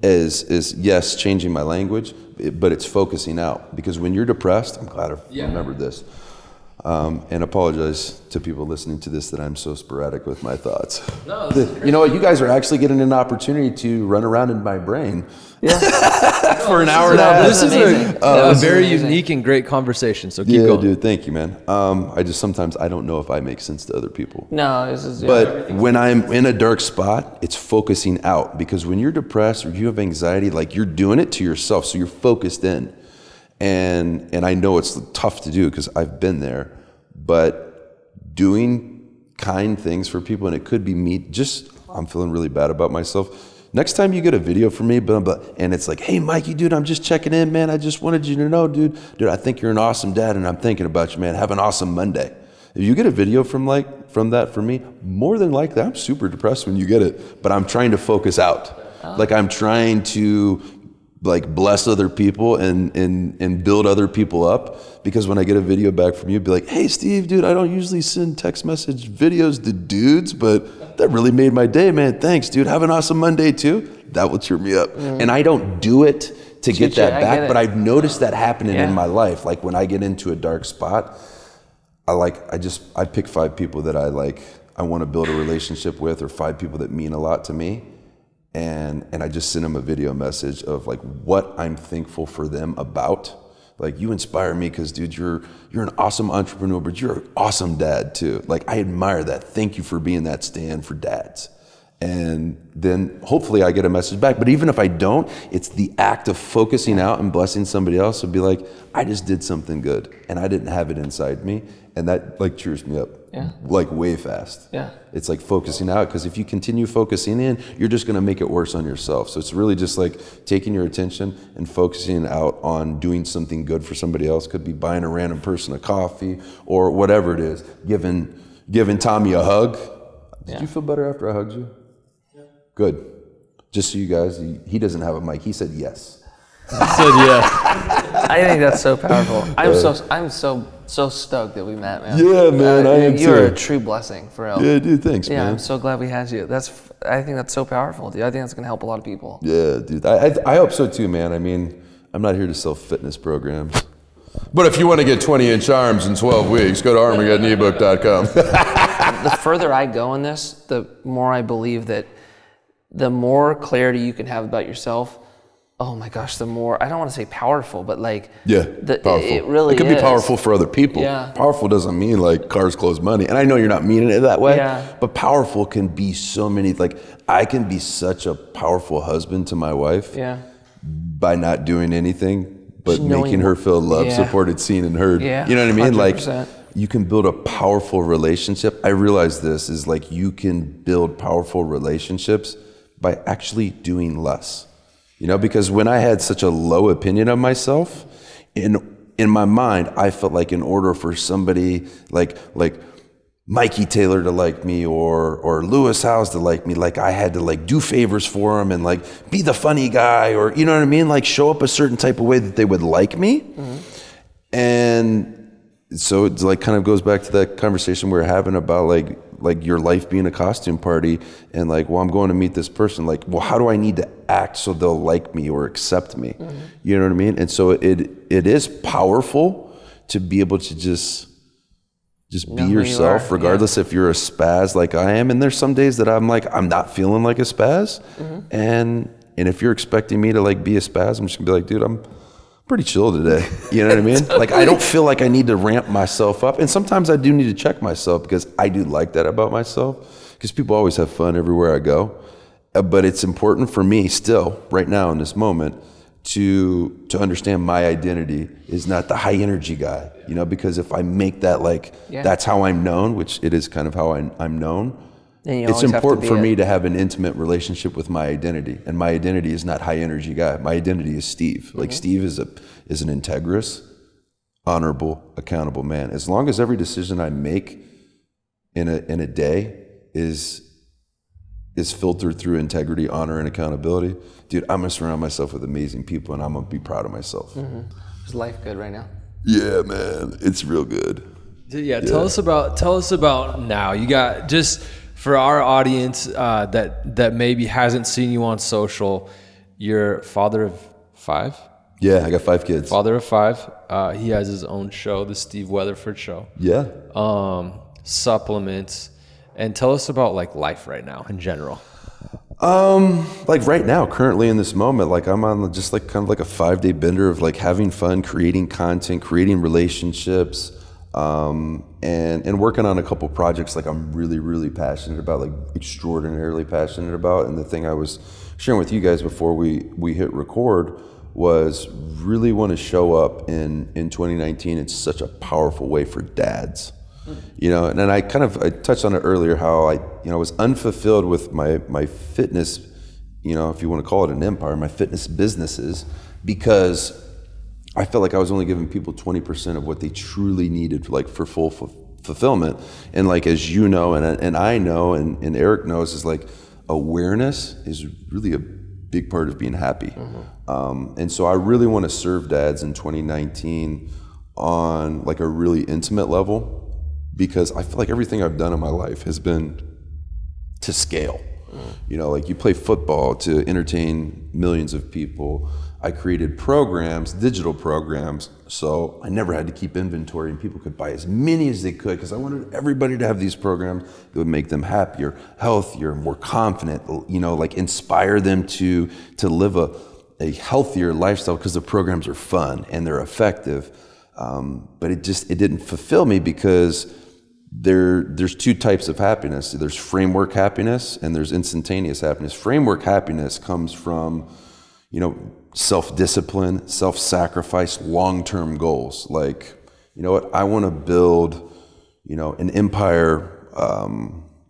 is yes, changing my language, but it's focusing out. Because when you're depressed, I'm glad I remembered this. And apologize to people listening to this that I'm so sporadic with my thoughts. No, you know what? You guys are actually getting an opportunity to run around in my brain for an hour and a half. This is a very unique and great conversation. So keep going. Dude, thank you, man. Sometimes I don't know if I make sense to other people. No, this is. But when I'm in a dark spot, it's focusing out. Because when you're depressed or you have anxiety, like, you're doing it to yourself, so you're focused in. And I know it's tough to do because I've been there, but doing kind things for people, and it could be me, I'm feeling really bad about myself. Next time you get a video from me, and it's like, hey, Mikey, dude, I'm just checking in, man. I just wanted you to know, dude, I think you're an awesome dad, and I'm thinking about you, man. Have an awesome Monday. If you get a video from that from me, more than likely, I'm super depressed when you get it, but I'm trying to focus out. Like, I'm trying to bless other people and build other people up, because when I get a video back from you, be like, hey, Steve, dude, I don't usually send text message videos to dudes, but that really made my day, man. Thanks, dude. Have an awesome Monday too. That will cheer me up. And I don't do it to get that back, but I've noticed that happening in my life. Like, when I get into a dark spot, I pick 5 people that I want to build a relationship with, or 5 people that mean a lot to me. And I just send them a video message of what I'm thankful for them about. Like, you inspire me because, dude, you're an awesome entrepreneur, but you're an awesome dad too. Like, I admire that. Thank you for being that stand for dads. And then hopefully I get a message back. But even if I don't, it's the act of focusing out and blessing somebody else would be like, I just did something good and I didn't have it inside me. And that cheers me up way fast. Yeah. It's focusing out, because if you continue focusing in, you're just going to make it worse on yourself. So it's really just taking your attention and focusing out on doing something good for somebody else. Could be buying a random person a coffee or whatever it is. Giving Tommy a hug. Did you feel better after I hugged you? Yeah. Good. Just so you guys, he doesn't have a mic. He said yes. I said yeah. I think that's so powerful. I'm so stoked that we met, man. Yeah, man, I am You're a too. true blessing, for real. Yeah, dude, thanks, Yeah, man. I'm so glad we had you. I think that's so powerful, dude. I think that's gonna help a lot of people. Yeah, dude. I hope so too, man. I mean, I'm not here to sell fitness programs. But if you want to get 20-inch arms in 12 weeks, go to armageddonebook.com. The further I go in this, the more I believe that the more clarity you can have about yourself, oh my gosh, the more, I don't want to say powerful, but like, Yeah, powerful. It really It could be powerful for other people. Yeah. Powerful doesn't mean like cars, clothes, money. And I know you're not meaning it that way, Yeah. but powerful can be so many, like I can be such a powerful husband to my wife by not doing anything, but Just knowing making her feel loved, supported, seen, and heard. Yeah, You know what I mean? 100%. Like you can build a powerful relationship. I realize this is like you can build powerful relationships by actually doing less. You know, because when I had such a low opinion of myself, in my mind, I felt like in order for somebody like Mikey Taylor to like me or Lewis Howes to like me, like I had to like do favors for him and like be the funny guy, or you know what I mean? Like show up a certain type of way that they would like me. And so it's like kind of goes back to that conversation we were having about like your life being a costume party and like, well, I'm going to meet this person. Like, well, how do I need to act so they'll like me or accept me? You know what I mean? And so it is powerful to be able to just be yourself, regardless if you're a spaz like I am. And there's some days that I'm like, I'm not feeling like a spaz. And if you're expecting me to like be a spaz, I'm just gonna be like, dude, I'm pretty chill today. You know what I mean? Like I don't feel like I need to ramp myself up. And sometimes I do need to check myself because I do like that about myself, because people always have fun everywhere I go. But it's important for me still right now in this moment to understand my identity is not the high energy guy, you know, because if I make that like, that's how I'm known, which it is kind of how I'm known. It's important for me to have an intimate relationship with my identity, and my identity is not high energy guy. My identity is Steve. Like Steve is an integrous, honorable, accountable man. As long as every decision I make in a day is filtered through integrity, honor, and accountability, dude, I'm gonna surround myself with amazing people, and I'm gonna be proud of myself. Is life good right now? Yeah, man, it's real good. Yeah, tell us about now. You got, just for our audience that maybe hasn't seen you on social, you're father of 5? Yeah, I got 5 kids. Father of 5. He has his own show, the Steve Weatherford Show. Yeah. Supplements, and tell us about like life right now in general. Like right now, currently in this moment, like I'm on just like kind of like a 5-day bender of like having fun, creating content, creating relationships, and working on a couple projects like I'm really, really passionate about, like extraordinarily passionate about. And the thing I was sharing with you guys before we hit record was really want to show up in 2019 in such a powerful way for dads. You know, and then I touched on it earlier, how I was unfulfilled with my fitness, you know, if you want to call it an empire, my fitness businesses, because I felt like I was only giving people 20% of what they truly needed, like for full fulfillment. And like, as you know, and I know, and Eric knows, is like awareness is really a big part of being happy. And so I really want to serve dads in 2019 on like a really intimate level, because I feel like everything I've done in my life has been to scale. You know, like you play football to entertain millions of people. I created programs, digital programs, so I never had to keep inventory and people could buy as many as they could, because I wanted everybody to have these programs that would make them happier, healthier, more confident, you know, like inspire them to live a healthier lifestyle, because the programs are fun and they're effective. But it didn't fulfill me, because there's 2 types of happiness. There's framework happiness and there's instantaneous happiness. Framework happiness comes from, you know, self-discipline, self-sacrifice, long-term goals. Like, you know what, I want to build, you know, an empire,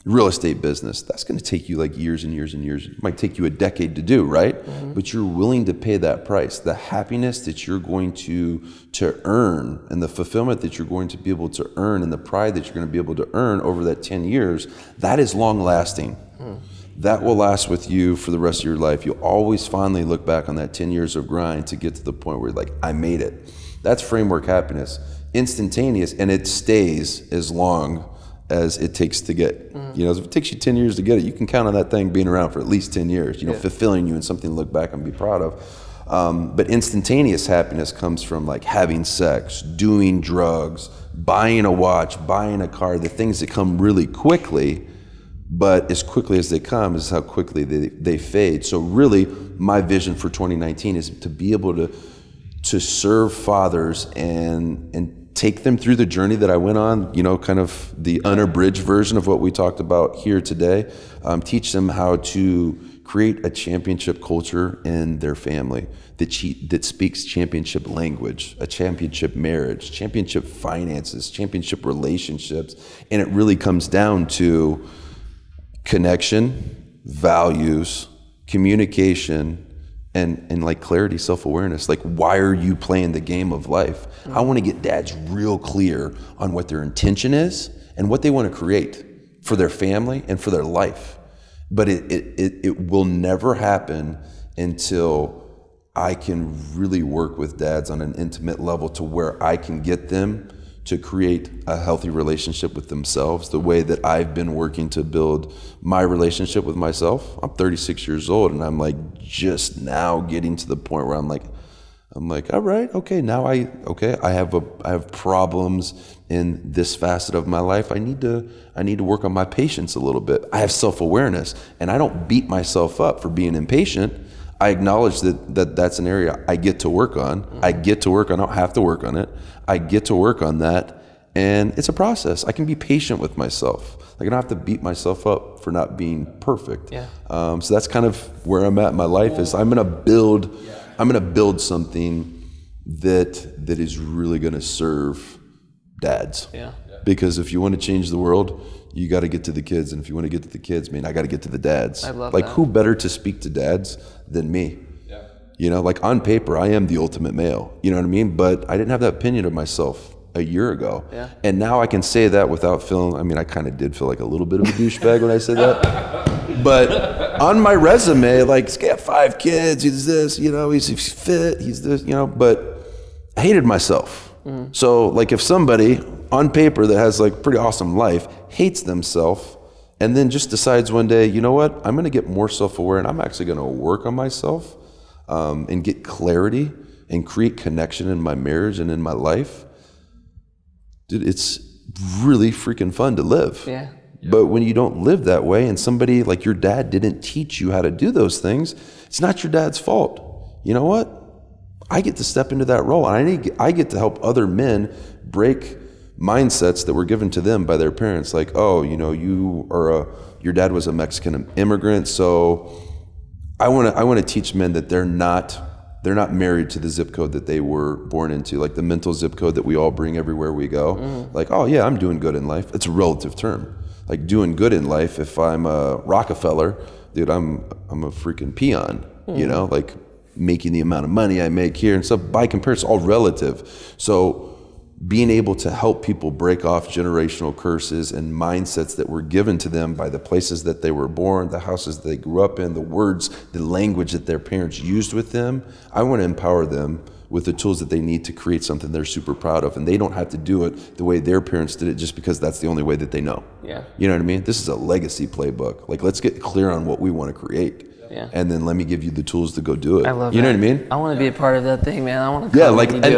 real estate business. That's going to take you like years and years and years. It might take you a decade to do, right? But you're willing to pay that price. The happiness that you're going to earn, and the fulfillment that you're going to be able to earn, and the pride that you're going to be able to earn over that 10 years, that is long lasting. that will last with you for the rest of your life. You'll always finally look back on that 10 years of grind to get to the point where you're like, I made it. That's framework happiness. Instantaneous, and it stays as long as it takes to get. You know, if it takes you 10 years to get it, you can count on that thing being around for at least 10 years, you know, fulfilling you and something to look back and be proud of. But instantaneous happiness comes from like having sex, doing drugs, buying a watch, buying a car, the things that come really quickly, but as quickly as they come is how quickly they fade. So really my vision for 2019 is to be able to serve fathers and take them through the journey that I went on, you know, kind of the unabridged version of what we talked about here today. Teach them how to create a championship culture in their family that speaks championship language, a championship marriage, championship finances, championship relationships. And it really comes down to connection, values, communication, and like clarity, self-awareness. Like, why are you playing the game of life? I want to get dads real clear on what their intention is and what they want to create for their family and for their life. But it will never happen until I can really work with dads on an intimate level to where I can get them to create a healthy relationship with themselves, the way that I've been working to build my relationship with myself. I'm 36 years old, and I'm like just now getting to the point where I'm like, all right, okay, now I have problems in this facet of my life. I need to work on my patience a little bit. I have self-awareness, and I don't beat myself up for being impatient. I acknowledge that's an area I get to work on. I get to work on it. I don't have to work on it. I get to work on that, and it's a process. I can be patient with myself. Like, I don't have to beat myself up for not being perfect. Yeah. So that's kind of where I'm at in my life. Is I'm gonna build something that is really gonna serve dads. Yeah. Because if you want to change the world, you got to get to the kids, and if you want to get to the kids, man, I got to get to the dads. I love that. Who better to speak to dads than me? Yeah. You know, like on paper, I am the ultimate male. You know what I mean? But I didn't have that opinion of myself a year ago. Yeah. And now I can say that without feeling. I mean, I kind of did feel like a little bit of a douchebag when I said that. But on my resume, like, he's got 5 kids. He's this. You know, he's fit. He's this. You know, but I hated myself. So, like, if somebody on paper that has like pretty awesome life hates themselves and then just decides one day, you know what, I'm going to get more self-aware and I'm actually going to work on myself and get clarity and create connection in my marriage and in my life, dude, it's really freaking fun to live. Yeah. But when you don't live that way and somebody like your dad didn't teach you how to do those things, it's not your dad's fault. You know what? I get to step into that role, and I get to help other men break mindsets that were given to them by their parents. Like, oh, you know, your dad was a Mexican immigrant, so I want to teach men that they're not married to the zip code that they were born into, like the mental zip code that we all bring everywhere we go. Like, oh yeah, I'm doing good in life. It's a relative term. Like, doing good in life, if I'm a Rockefeller, dude, I'm a freaking peon. You know, like, making the amount of money I make here and stuff, by comparison, it's all relative. So being able to help people break off generational curses and mindsets that were given to them by the places that they were born, the houses they grew up in, the words, the language that their parents used with them, I want to empower them with the tools that they need to create something they're super proud of. And they don't have to do it the way their parents did it just because that's the only way that they know. Yeah. You know what I mean? This is a legacy playbook. Like, let's get clear on what we want to create. Yeah. And then let me give you the tools to go do it. I love that. You know what I mean? I want to be a part of that thing, man. I want to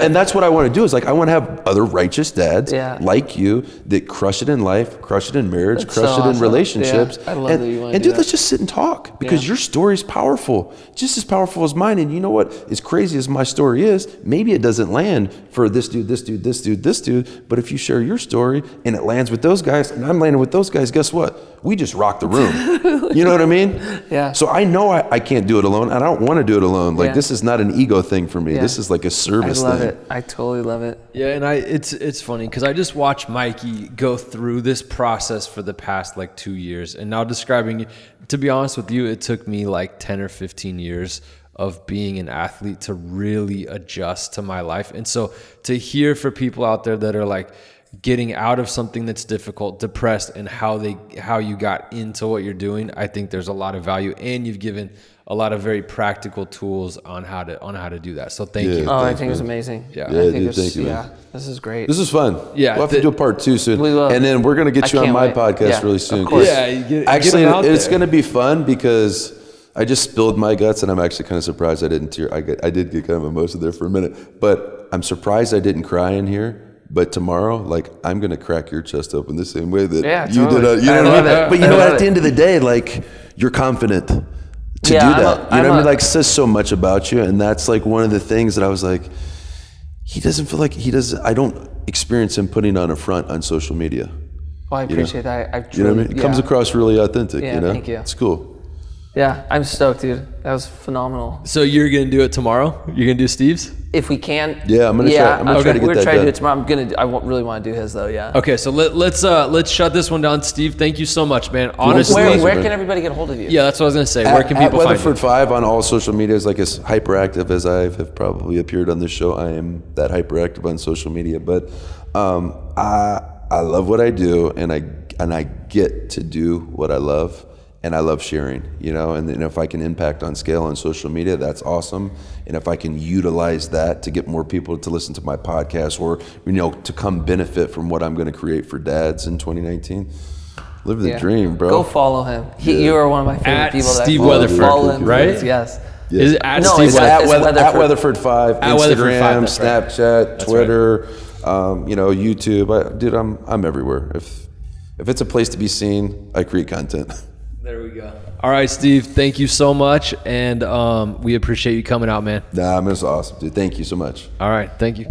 and that's what I want to do is, like, I want to have other righteous dads like you that crush it in life, crush it in marriage, crush it in relationships. Yeah. I love that you want to do that. Let's just sit and talk, because your story is powerful, just as powerful as mine. And you know what? As crazy as my story is, maybe it doesn't land for this dude, this dude, this dude, this dude. But if you share your story and it lands with those guys and I'm landing with those guys, guess what? We just rock the room. You know what I mean? Yeah. So I know I can't do it alone, and I don't want to do it alone. Like, this is not an ego thing for me. This is like a service thing. I love it. I totally love it. Yeah, and it's funny because I just watched Mikey go through this process for the past like 2 years, and now describing, to be honest with you, it took me like 10 or 15 years of being an athlete to really adjust to my life. And so to hear for people out there that are like getting out of something that's difficult, depressed, and how you got into what you're doing. I think there's a lot of value, and you've given a lot of very practical tools on how to do that. So thank you. Oh, I think it's amazing. Yeah, I think dude, thank you, man. this is great. This is fun. Yeah, we'll have to do a part 2 soon. We will. And then we're gonna get you on can't my wait. podcast Yeah, really soon. of course. Yeah, you get actually, them out it's there. gonna be fun because I just spilled my guts, and I'm actually kind of surprised I didn't tear. I did get kind of emotional there for a minute, but I'm surprised I didn't cry in here. But tomorrow, like, I'm gonna crack your chest open the same way that you totally. did. You I know what I love mean? it. But you I know, love at the it. end of the day, like, you're confident to do that. You know what I mean? Like, says so much about you, and that's like one of the things that I was like, he doesn't feel like he does. I don't experience him putting on a front on social media. Well, I appreciate that. I truly, You know what I mean? It comes across really authentic. Yeah, you know, thank you. It's cool. Yeah, I'm stoked, dude. That was phenomenal. So you're gonna do it tomorrow? You're gonna do Steve's? If we can. Yeah, I'm gonna try. I'm gonna try to get we're that trying to do done. it tomorrow. I really want to do his though. Yeah. Okay, so let's shut this one down. Steve, thank you so much, man. Honestly, Where can everybody get a hold of you? yeah, that's what I was gonna say. Where can people at find Weatherford you? 5 on all social medias, like as hyperactive as I have probably appeared on this show. I am that hyperactive on social media, but I love what I do, and I get to do what I love, and I love sharing, you know, and if I can impact on scale on social media, that's awesome. And if I can utilize that to get more people to listen to my podcast, or, you know, to come benefit from what I'm going to create for dads in 2019, live the dream, bro. Go follow him. You are one of my favorite At people. That Steve I follow. Weatherford, Follow him, right? please. Yes. Yeah. Is it at No, Steve it's Weatherford? At Weatherford 5, At Weatherford 5, Instagram, that's right. Snapchat, That's Twitter, you know, YouTube. Dude, I'm everywhere. If it's a place to be seen, I create content. There we go. All right, Steve, thank you so much, and we appreciate you coming out, man. Nah, man, it's awesome, dude. Thank you so much. All right, thank you.